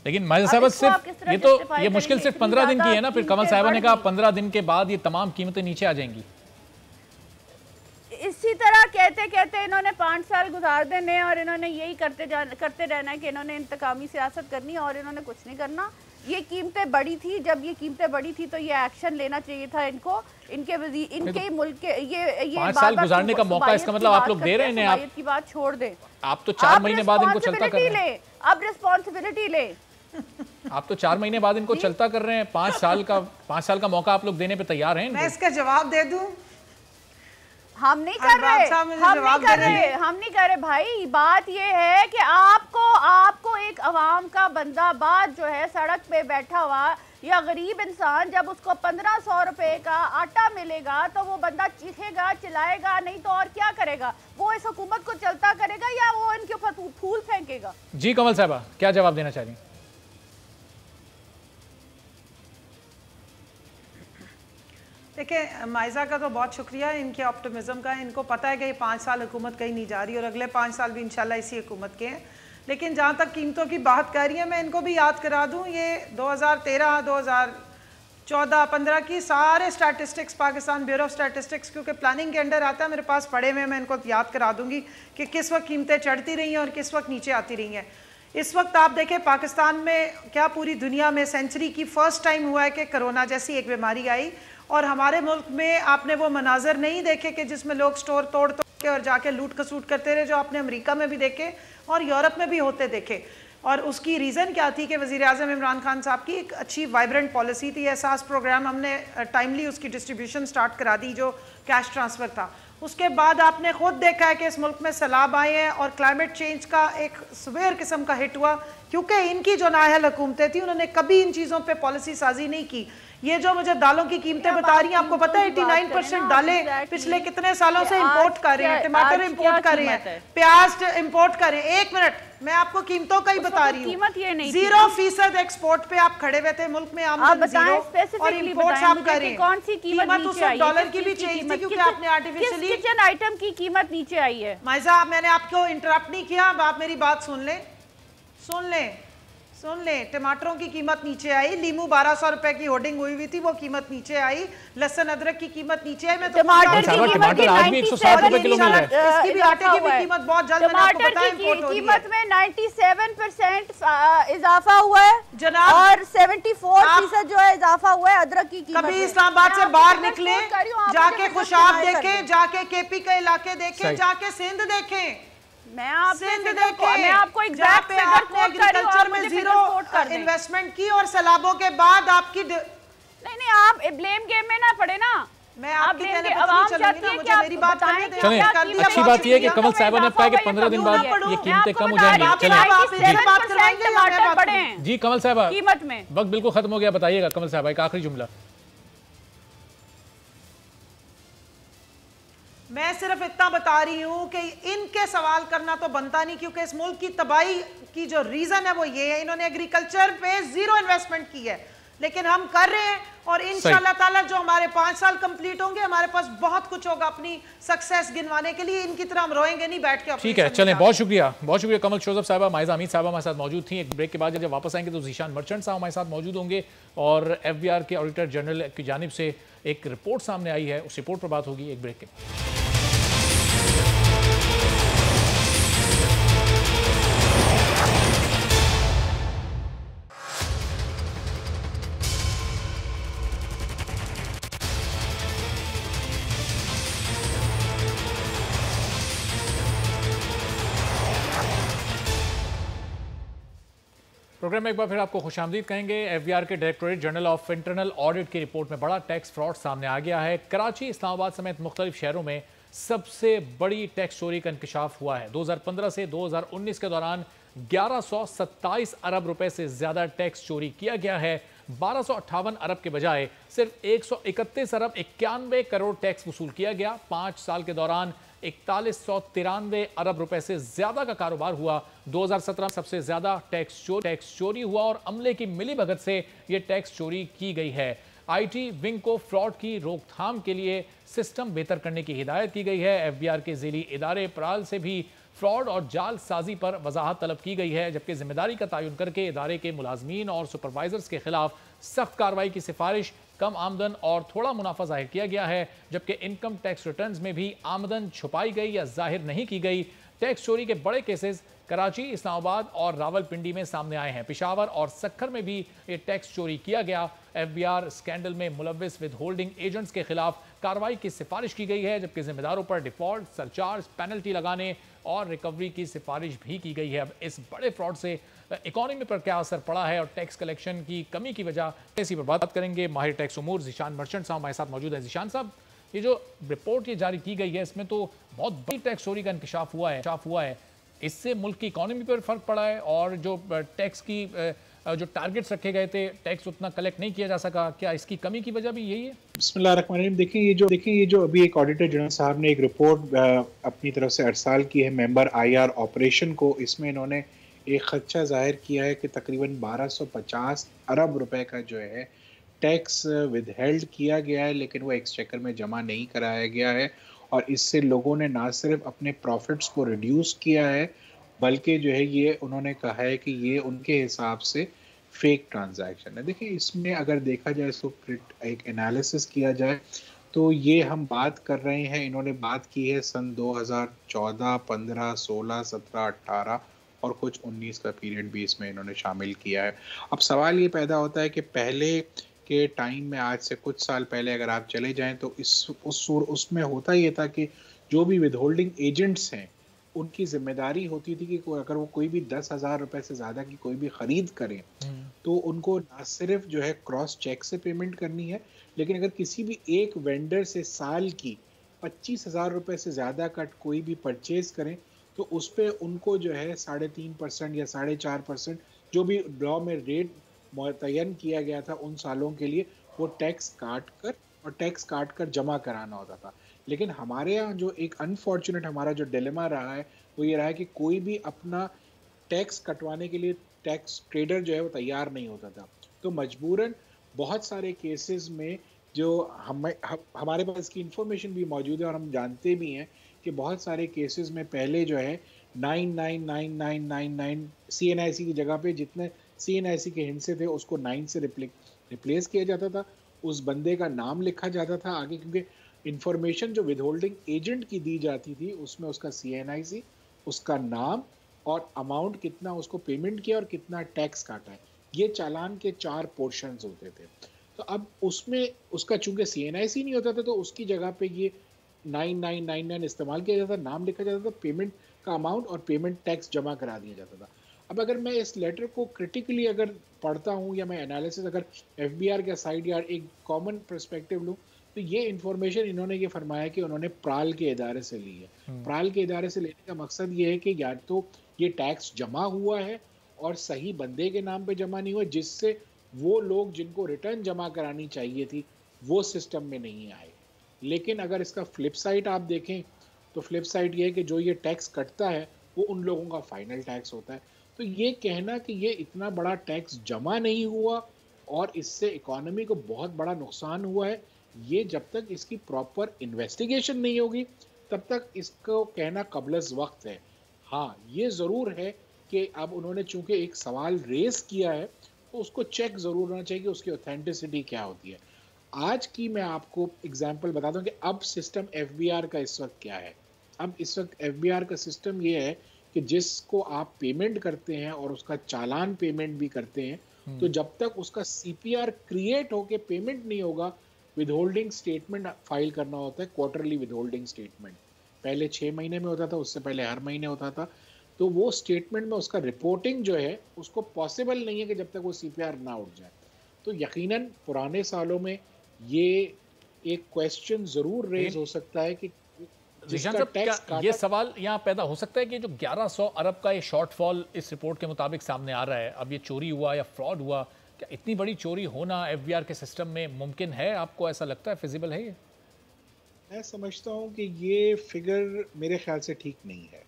लेकिन माजिद साहब सिर्फ ये मुश्किल सिर्फ 15 दिन की है ना, फिर कमल साहब ने कहा 15 दिन के बाद ये तमाम कीमतें नीचे आ जाएंगी।
इसी तरह कहते कहते इन्होंने 5 साल गुजार देने और इन्होंने यही करते रहना है कि इन्होंने इंतकामी सियासत करनी और इन्होंने कुछ नहीं करना। ये कीमतें बढ़ी थी, जब ये कीमतें बढ़ी थी तो ये एक्शन लेना चाहिए था इनको, इनके मुल्क के ये
5 साल गुजारने का मौका, इसका मतलब आप लोग दे रहे हैं। आप
की बात छोड़ दें,
आप तो 4 महीने बाद इनको चलता कर रहे हैं।
अब रिस्पॉन्सिबिलिटी ले,
आप तो 4 महीने बाद इनको चलता कर रहे हैं। 5 साल का मौका आप लोग देने पे तैयार हैं?
मैं इसका जवाब दे दूं?
हम नहीं कर रहे भाई। बात ये है कि आपको एक अवाम का बंदा बात जो है सड़क पे बैठा हुआ या गरीब इंसान, जब उसको 1500 रुपए का आटा मिलेगा तो वो बंदा चीखेगा, चिल्लाएगा, नहीं तो और क्या करेगा? वो इस हुकूमत को चलता करेगा या वो इनके ऊपर फूल फेंकेगा?
जी कमल साहबा, क्या जवाब देना चाह रही हैं?
देखिए माइजा का तो बहुत शुक्रिया इनके ऑप्टिमिज्म का। इनको पता है कि ये 5 साल हुकूमत कहीं नहीं जा रही और अगले 5 साल भी इंशाल्लाह इसी हुकूमत के हैं। लेकिन जहाँ तक कीमतों की बात कर रही है, मैं इनको भी याद करा दूँ, ये 2013, 2014, 15 की सारे statistics, Pakistan bureau of statistics क्योंकि प्लानिंग के अंडर आता है, मेरे पास पड़े हुए, मैं इनको याद करा दूँगी कि किस वक्त कीमतें चढ़ती रही हैं और किस वक्त नीचे आती रही हैं। इस वक्त आप देखें पाकिस्तान में क्या पूरी दुनिया में सेंचुरी की फर्स्ट टाइम हुआ है कि कोरोना जैसी एक बीमारी आई और हमारे मुल्क में आपने वो मनाजर नहीं देखे कि जिसमें लोग स्टोर तोड़ के और जाके लूट खसूट करते रहे, जो आपने अमेरिका में भी देखे और यूरोप में भी होते देखे। और उसकी रीज़न क्या थी कि वज़ीर आज़म इमरान खान साहब की एक अच्छी वाइब्रेंट पॉलिसी थी। एहसास प्रोग्राम हमने टाइमली उसकी डिस्ट्रीब्यूशन स्टार्ट करा दी, जो कैश ट्रांसफ़र था। उसके बाद आपने खुद देखा है कि इस मुल्क में सैलाब आए हैं और क्लाइमेट चेंज का एक सवेर किस्म का हिट हुआ, क्योंकि इनकी जो नाअहल हुकूमतें थी उन्होंने कभी इन चीज़ों पे पॉलिसी साजी नहीं की। ये जो मुझे दालों की कीमतें बता रही हैं, आपको पता है 89% दालें पिछले कितने सालों से इंपोर्ट कर रहे हैं, टमाटर इंपोर्ट कर रहे हैं, प्याज इंपोर्ट कर रहे हैं। 1 मिनट, मैं आपको कीमतों का ही बता रही हूँ। 0% एक्सपोर्ट पे आप खड़े हुए थे, मुल्क में आमदन जीरो और इंपोर्ट्स आप कर रहे हैं।
कौन सी कीमत
उस वक्त डॉलर की भी चेंज थी, क्योंकि आपने आर्टिफिशियली
किचन आइटम की कीमत नीचे आई है।
माइजा, मैंने आपको इंटरप्ट नहीं किया, अब आप मेरी बात सुन लें, सुन लें, सुन लें। टमाटरों की कीमत नीचे आई, लीमू 1200 रुपए की होर्डिंग हुई थी, वो कीमत नीचे आई। लहसुन अदरक की कीमत नीचे आई। मैं तो
टमाटर की
टमाटर आज भी 160 रुपए किलो मिल रहा है।
इसकी भी आटे की भी कीमत बहुत जल्द
टमाटर की कीमत में 97% इजाफा हुआ है जनाब, और 74% जो है इजाफा हुआ है अदरक की कीमत।
कभी इस्लामाबाद से बाहर निकले, जाके खुशाब देखें, जाके केपी के इलाके देखें, जाके सिंध देखें, मैं आपको एग्जैक्ट फिगर कोट कर रही हूं। आप मुझे फिगर कोट कर दें। इन्वेस्टमेंट की और सैलाबों के बाद आपकी
नहीं, आप ब्लेम गेम में ना पड़े ना।
मैं आपकी आवाम चाहती है कि आप मेरी बात करने दें।
चलें, अच्छी बात यह है कि कमल साहिबा ने कहा कि 15 दिन बाद ये कीमतें कम हो जाएंगी। जी कमल साहिबा,
कीमत में
वक्त बिल्कुल खत्म हो गया, बताइएगा कमल साहिबा एक आखिरी जुमला।
मैं सिर्फ इतना बता रही हूँ कि इनके सवाल करना तो बनता नहीं, क्योंकि इस मुल्क की तबाही की जो रीजन है वो ये है, इन्होंने एग्रीकल्चर पे जीरो इन्वेस्टमेंट की है। लेकिन हम कर रहे हैं और इंशाल्लाह ताला जो हमारे 5 साल कंप्लीट होंगे, हमारे पास बहुत कुछ होगा अपनी सक्सेस गिनवाने के लिए। इनकी तरह हम रोएंगे नहीं बैठ के।
ठीक है, चलें, बहुत शुक्रिया, बहुत शुक्रिया कमल शोजब साहबा, माइजा अमीद साहबा हमारे साथ मौजूद थी। एक ब्रेक के बाद जब वापस आएंगे तो जीशान मर्चेंट साहब हमारे साथ मौजूद होंगे और FBR के ऑडिटर जनरल की जानिब से एक रिपोर्ट सामने आई है, उस रिपोर्ट पर बात होगी एक ब्रेक के। प्रोग्राम में एक बार फिर आपको खुशामदीद कहेंगे। FBR के directorate general of internal audit की रिपोर्ट में बड़ा टैक्स फ्रॉड सामने आ गया है। कराची, इस्लामाबाद समेत मुख्तलिफ शहरों में सबसे बड़ी टैक्स चोरी का इंकशाफ हुआ है। 2015 से 2019 के दौरान 1127 अरब रुपए से ज्यादा टैक्स चोरी किया गया है। 1258 अरब के बजाय सिर्फ 131 अरब 91 करोड़ टैक्स वसूल किया गया। 5 साल के दौरान 4193 अरब रुपए से ज्यादा का कारोबार हुआ। 2017 सबसे ज्यादा टैक्स चोरी हुआ और अमले की मिलीभगत से यह टैक्स चोरी की गई है। IT विंग को फ्रॉड की रोकथाम के लिए सिस्टम बेहतर करने की हिदायत की गई है। FBR के ज़ेली इदारे प्राल से भी फ्रॉड और जाल साजी पर वजाहत तलब की गई है, जबकि जिम्मेदारी का तयन करके इदारे के मुलाजमीन और सुपरवाइजर्स के खिलाफ सख्त कार्रवाई की सिफारिश। कम आमदन और थोड़ा मुनाफा जाहिर किया गया है, जबकि इनकम टैक्स रिटर्न्स में भी आमदन छुपाई गई या जाहिर नहीं की गई। टैक्स चोरी के बड़े केसेस कराची, इस्लामाबाद और रावलपिंडी में सामने आए हैं। पेशावर और सक्खर में भी ये टैक्स चोरी किया गया। FBR स्कैंडल में मुलव्विस विद होल्डिंग एजेंट्स के खिलाफ कार्रवाई की सिफारिश की गई है, जबकि जिम्मेदारों पर डिफॉल्ट, सरचार्ज, पेनल्टी लगाने और रिकवरी की सिफारिश भी की गई है। अब इस बड़े फ्रॉड से इकोनॉमी पर क्या असर पड़ा है और टैक्स कलेक्शन की कमी की वजह, इसी पर बात करेंगे। माहिर टैक्स उमूर जीशान मर्चेंट साहब हमारे साथ मौजूद है। जीशान साहब, ये जो रिपोर्ट ये जारी की गई है, इसमें तो बहुत बड़ी टैक्स चोरी का इंकशाफ हुआ है। इससे मुल्क की इकोनॉमी पर फर्क पड़ा है और जो टैक्स की जो टारगेट्स रखे गए थे, टैक्स उतना कलेक्ट नहीं किया जा सका। क्या इसकी कमी की वजह भी यही है?
बिस्मिल्लाहिर्रहमानिर्रहीम। देखिए ये जो अभी एक ऑडिटर जनरल साहब ने एक रिपोर्ट अपनी तरफ से अरसाल की है मेंबर IR ऑपरेशन को। इसमें इन्होंने एक खदशा जाहिर किया है कि तकरीबन 1250 अरब रुपए का जो है टैक्स विदहेल्ड किया गया है, लेकिन वो एक्सचेकर में जमा नहीं कराया गया है और इससे लोगों ने ना सिर्फ अपने प्रॉफिट्स को रिड्यूस किया है, बल्कि जो है ये उन्होंने कहा है कि ये उनके हिसाब से फेक ट्रांजैक्शन है। देखिए, इसमें अगर देखा जाए, इसको एक एनालिसिस किया जाए तो ये हम बात कर रहे हैं, इन्होंने बात की है सन 2014, 15, 16, 17, 18 और कुछ 19 का पीरियड भी इसमें इन्होंने शामिल किया है। अब सवाल ये पैदा होता है कि पहले के टाइम में, आज से कुछ साल पहले अगर आप चले जाएं तो उसमें होता ये था कि जो भी विद होल्डिंग एजेंट्स हैं उनकी जिम्मेदारी होती थी कि अगर वो कोई भी 10,000 रुपए से ज़्यादा की कोई भी ख़रीद करें तो उनको ना सिर्फ जो है क्रॉस चेक से पेमेंट करनी है, लेकिन अगर किसी भी एक वेंडर से साल की 25,000 रुपए से ज़्यादा का कोई भी परचेज करें तो उस पर उनको जो है 3.5% या 4.5% जो भी लॉ में रेट मुतय्यन किया गया था उन सालों के लिए, वो टैक्स काट कर जमा कराना होता था। लेकिन हमारे यहाँ जो एक अनफॉर्चुनेट हमारा जो डिलेमा रहा है वो ये रहा है कि कोई भी अपना टैक्स कटवाने के लिए टैक्स ट्रेडर जो है वो तैयार नहीं होता था। तो मजबूरन बहुत सारे केसेस में जो हमारे पास इसकी इंफॉर्मेशन भी मौजूद है और हम जानते भी हैं कि बहुत सारे केसेस में पहले जो है 999999 CNIC की जगह पे जितने CNIC के हिस्से थे उसको 9 से रिप्लेस किया जाता था, उस बंदे का नाम लिखा जाता था आगे, क्योंकि इंफॉर्मेशन जो विदहोल्डिंग एजेंट की दी जाती थी उसमें उसका CNIC, उसका नाम और अमाउंट कितना उसको पेमेंट किया और कितना टैक्स काटा है, ये चालान के 4 पोर्शंस होते थे। तो अब उसमें उसका चूंकि CNIC नहीं होता था तो उसकी जगह पे ये 9999 इस्तेमाल किया जाता था, नाम लिखा जाता था, पेमेंट का अमाउंट और पेमेंट टैक्स जमा करा दिया जाता था। अब अगर मैं इस लेटर को क्रिटिकली अगर पढ़ता हूँ या मैं एनालिसिस अगर FBR का साइड या एक कॉमन पर्सपेक्टिव लूँ तो ये इन्फॉर्मेशन इन्होंने ये फरमाया कि उन्होंने प्राल के इदारे से ली है। प्राल के इदारे से लेने का मकसद ये है कि या तो ये टैक्स जमा हुआ है और सही बंदे के नाम पे जमा नहीं हुआ, जिससे वो लोग जिनको रिटर्न जमा करानी चाहिए थी वो सिस्टम में नहीं आए। लेकिन अगर इसका फ्लिप साइड आप देखें तो फ्लिप साइड ये है कि जो ये टैक्स कटता है वो उन लोगों का फाइनल टैक्स होता है। तो ये कहना कि ये इतना बड़ा टैक्स जमा नहीं हुआ और इससे इकोनॉमी को बहुत बड़ा नुकसान हुआ है, ये जब तक इसकी प्रॉपर इन्वेस्टिगेशन नहीं होगी तब तक इसको कहना कबलस वक्त है। हाँ, ये ज़रूर है कि अब उन्होंने चूंकि एक सवाल रेस किया है तो उसको चेक ज़रूर होना चाहिए कि उसकी ऑथेंटिसिटी क्या होती है। आज की मैं आपको एग्जांपल बता दूं कि अब सिस्टम FBR का इस वक्त क्या है। अब इस वक्त FBR का सिस्टम ये है कि जिसको आप पेमेंट करते हैं और उसका चालान पेमेंट भी करते हैं तो जब तक उसका CPR क्रिएट होके पेमेंट नहीं होगा, विदहोल्डिंग स्टेटमेंट फाइल करना होता है, क्वार्टरली विदहोल्डिंग स्टेटमेंट। पहले 6 महीने में होता था, उससे पहले हर महीने होता था। तो वो स्टेटमेंट में उसका रिपोर्टिंग जो है उसको पॉसिबल नहीं है कि जब तक वो CPR ना उठ जाए। तो यकीनन पुराने सालों में ये एक क्वेश्चन ज़रूर रेज हो सकता है कि
ये सवाल यहाँ पैदा हो सकता है कि जो 1100 अरब का ये शॉर्टफॉल इस रिपोर्ट के मुताबिक सामने आ रहा है, अब ये चोरी हुआ या फ्रॉड हुआ, क्या इतनी बड़ी चोरी होना FBR के सिस्टम में मुमकिन है? आपको ऐसा लगता है, फिजिबल है ये?
मैं समझता हूँ कि ये फिगर मेरे ख्याल से ठीक नहीं है,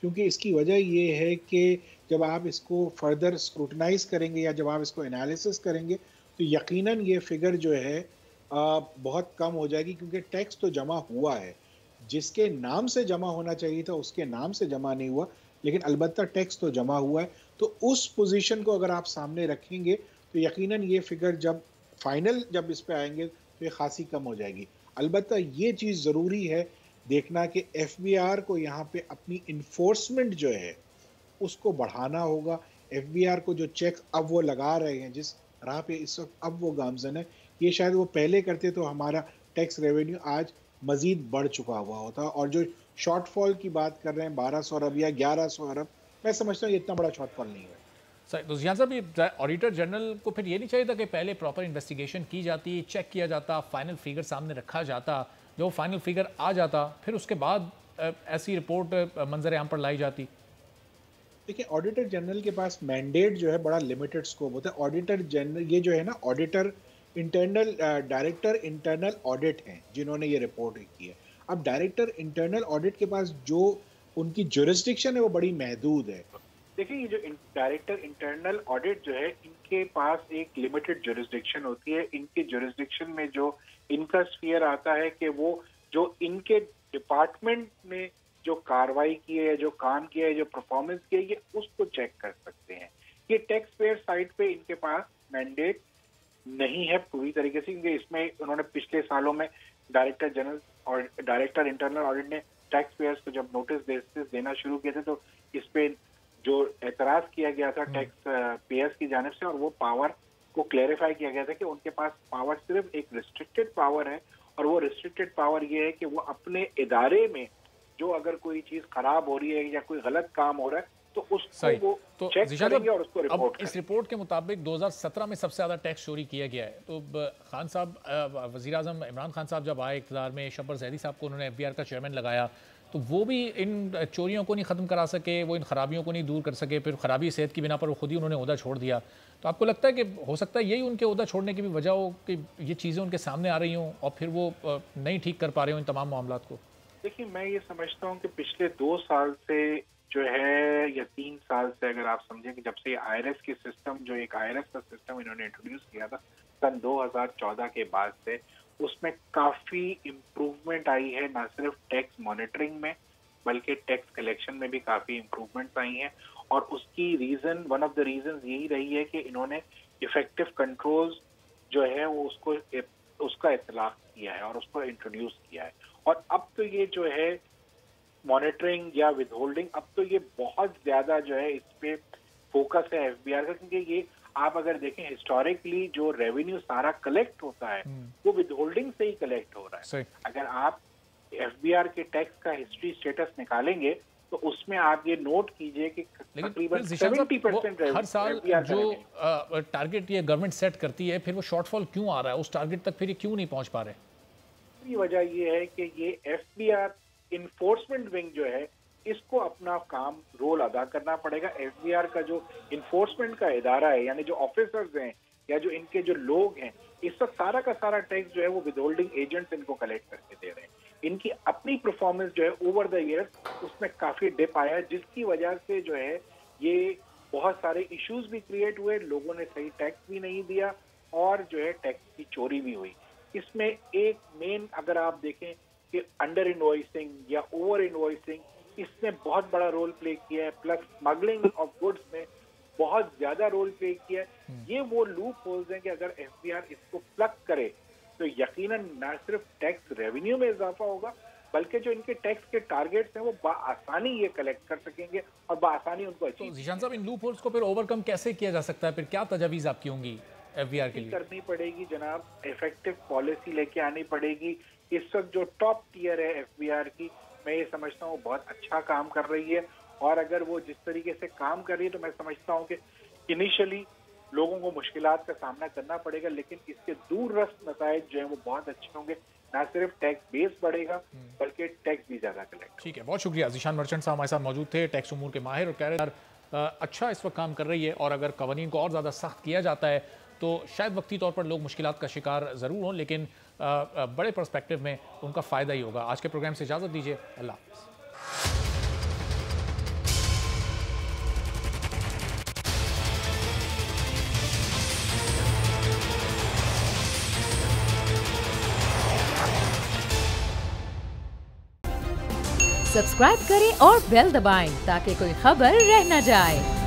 क्योंकि इसकी वजह ये है कि जब आप इसको फर्दर स्क्रूटनाइज करेंगे या जब आप इसको एनालिसिस करेंगे तो यकीनन ये फिगर जो है बहुत कम हो जाएगी, क्योंकि टैक्स तो जमा हुआ है, जिसके नाम से जमा होना चाहिए था उसके नाम से जमा नहीं हुआ, लेकिन अलबत्ता टैक्स तो जमा हुआ है। तो उस पोजीशन को अगर आप सामने रखेंगे तो यकीनन ये फिगर जब इस पे आएंगे तो ये खासी कम हो जाएगी। अलबत्ता ये चीज़ ज़रूरी है देखना कि FBR को यहाँ पे अपनी इन्फोर्समेंट जो है उसको बढ़ाना होगा। FBR को जो चेक अब वो लगा रहे हैं, जिस राह पे इस वक्त अब वो गामजन है, ये शायद वो पहले करते तो हमारा टैक्स रेवेन्यू आज मज़ीद बढ़ चुका हुआ होता। और जो शॉर्टफॉल की बात कर रहे हैं 1200 अरब या 1100 अरब, मैं समझता हूँ ये इतना बड़ा शॉर्टफॉल नहीं है।
सर तो यहाँ साहब, ये ऑडिटर जनरल को फिर ये नहीं चाहिए था कि पहले प्रॉपर इन्वेस्टिगेशन की जाती, चेक किया जाता, फाइनल फिगर सामने रखा जाता, जो फाइनल फिगर आ जाता फिर उसके बाद ऐसी रिपोर्ट मंजर आम पर लाई जाती?
देखिए, ऑडिटर जनरल के पास मैंडेट जो है बड़ा लिमिटेड स्कोप होता है। ऑडिटर जनरल ये जो है ना, auditor internal director internal audit हैं जिन्होंने ये रिपोर्ट की है। अब डायरेक्टर इंटरनल ऑडिट के पास जो उनकी जुरिस्डिक्शन है वो बड़ी महदूद है। देखिए, ये जो डायरेक्टर इंटरनल ऑडिट जो है, इनके पास एक लिमिटेड जुरिस्डिक्शन होती है। इनके जुरिस्डिक्शन में जो इनका स्फीयर आता है कि वो जो इनके डिपार्टमेंट में जो कार्रवाई की है, जो काम किया है, जो परफॉर्मेंस की है, ये उसको चेक कर सकते हैं। ये टैक्स पेयर साइड पे इनके पास मैंडेट नहीं है पूरी तरीके से, क्योंकि इसमें उन्होंने पिछले सालों में डायरेक्टर जनरल और डायरेक्टर इंटरनल ऑडिट ने टैक्स पेयर्स को जब नोटिस देना शुरू किए थे तो इस पे जो एतराज किया गया था टैक्स पेयर्स की जानिब से, और वो पावर को क्लैरिफाई किया गया था कि उनके पास पावर सिर्फ एक रिस्ट्रिक्टेड पावर है, और वो रिस्ट्रिक्टेड पावर ये है कि वो अपने इदारे में जो अगर कोई चीज खराब हो रही है या कोई गलत काम हो रहा है तो उसको वो
तो
चेक करेंगे और उसको रिपोर्ट
करेंगे। इस रिपोर्ट के मुताबिक 2017 में सबसे ज़्यादा टैक्स चोरी किया गया है। तो खान साहब, वज़ीर आज़म इमरान खान साहब जब आए इक़्तिदार में, शब्बर ज़ैदी साहब को उन्होंने FBI का चेयरमैन लगाया, तो वो भी इन चोरियों को नहीं ख़त्म करा सके, वो इन खराबियों को नहीं दूर कर सके, फिर खराबी सेहत की बिना पर वो खुद ही उन्होंने ओहदा छोड़ दिया। तो आपको लगता है कि हो सकता है यही उनके ओहदा छोड़ने की भी वजह हो कि ये चीज़ें उनके सामने आ रही हों और फिर वो नहीं ठीक कर पा रहे हों इन तमाम मामलात को?
देखिए, मैं ये समझता हूँ कि पिछले 2 साल से जो है या 3 साल से अगर आप समझें कि जब से IRS की सिस्टम, जो एक IRS का सिस्टम इन्होंने इंट्रोड्यूस किया था सन 2014 के बाद से, उसमें काफ़ी इम्प्रूवमेंट आई है, ना सिर्फ टैक्स मॉनिटरिंग में बल्कि टैक्स कलेक्शन में भी काफ़ी इम्प्रूवमेंट्स आई हैं। और उसकी reason, one of the reason यही रही है कि इन्होंने इफेक्टिव कंट्रोल्स जो है वो उसका इतलाक़ किया है और उसको इंट्रोड्यूस किया है। और अब तो ये जो है मॉनिटरिंग या विदहोल्डिंग, अब तो ये बहुत ज्यादा जो है इस पे फोकस है FBI का, क्योंकि ये आप अगर देखें हिस्टोरिकली जो रेवेन्यू सारा कलेक्ट होता है वो विदहोल्डिंग से ही कलेक्ट हो रहा है। अगर आप FBI के टैक्स का हिस्ट्री स्टेटस निकालेंगे तो उसमें आप ये नोट कीजिए कि तकरीबन 70%
हर साल जो टारगेट ये गवर्नमेंट सेट करती है, फिर वो शॉर्टफॉल क्यों आ रहा है उस टारगेट तक, फिर ये क्यों नहीं पहुंच पा रहे?
वजह ये है कि ये FBI इन्फोर्समेंट विंग जो है इसको अपना काम रोल अदा करना पड़ेगा। FBI का जो इन्फोर्समेंट का इदारा है, यानी जो ऑफिसर्स हैं या जो इनके जो लोग हैं, इस वक्त सारा का सारा टैक्स जो है वो विदहोल्डिंग एजेंट्स इनको कलेक्ट करके दे रहे हैं। इनकी अपनी परफॉर्मेंस जो है ओवर द ईयर्स उसमें काफी डिप आया है, जिसकी वजह से जो है ये बहुत सारे इश्यूज भी क्रिएट हुए, लोगों ने सही टैक्स भी नहीं दिया और जो है टैक्स की चोरी भी हुई। इसमें एक मेन अगर आप देखें कि अंडर इनवॉइसिंग या ओवर इनवॉइसिंग, इसने बहुत बड़ा रोल प्ले किया है, प्लस स्मगलिंग ऑफ गुड्स में बहुत ज्यादा रोल प्ले किया है। ये वो लूप होल्स हैं कि अगर FBI इसको प्लग करे तो यकीनन न सिर्फ टैक्स रेवेन्यू में इजाफा होगा बल्कि जो इनके टैक्स के टारगेट्स हैं वो बाआसानी ये कलेक्ट कर सकेंगे और बाआसानी उनको अचीव।
ज़ीशान साहब, इन लूप होल्स को फिर ओवरकम कैसे किया जा सकता है? फिर क्या तजावीज आपकी होंगी FBI के लिए?
करनी पड़ेगी जनाब, इफेक्टिव पॉलिसी लेके आनी पड़ेगी। इस वक्त जो टॉप टियर है FBI की, मैं ये समझता हूँ बहुत अच्छा काम कर रही है, और अगर वो जिस तरीके से काम कर रही है तो मैं समझता हूँ कि इनिशियली लोगों को मुश्किलात का सामना करना पड़ेगा, लेकिन इसके दूररस्त नताइज जो है वो बहुत अच्छे होंगे। ना सिर्फ टैक्स बेस बढ़ेगा बल्कि टैक्स भी ज्यादा कलेक्ट।
ठीक है, बहुत शुक्रिया। ज़ीशान मर्चेंट साहब हमारे साथ मौजूद थे, टैक्स उमूर के माहिर, और कह रहे अच्छा इस वक्त काम कर रही है, और अगर कवानीन को और ज़्यादा सख्त किया जाता है तो शायद वक्ती तौर पर लोग मुश्किलात का शिकार ज़रूर हों, लेकिन बड़े पर्सपेक्टिव में उनका फ़ायदा ही होगा। आज के प्रोग्राम से इजाज़त दीजिए, अल्लाह हाफ़िज़।
सब्सक्राइब करें और बेल दबाएं ताकि कोई खबर रह न जाए।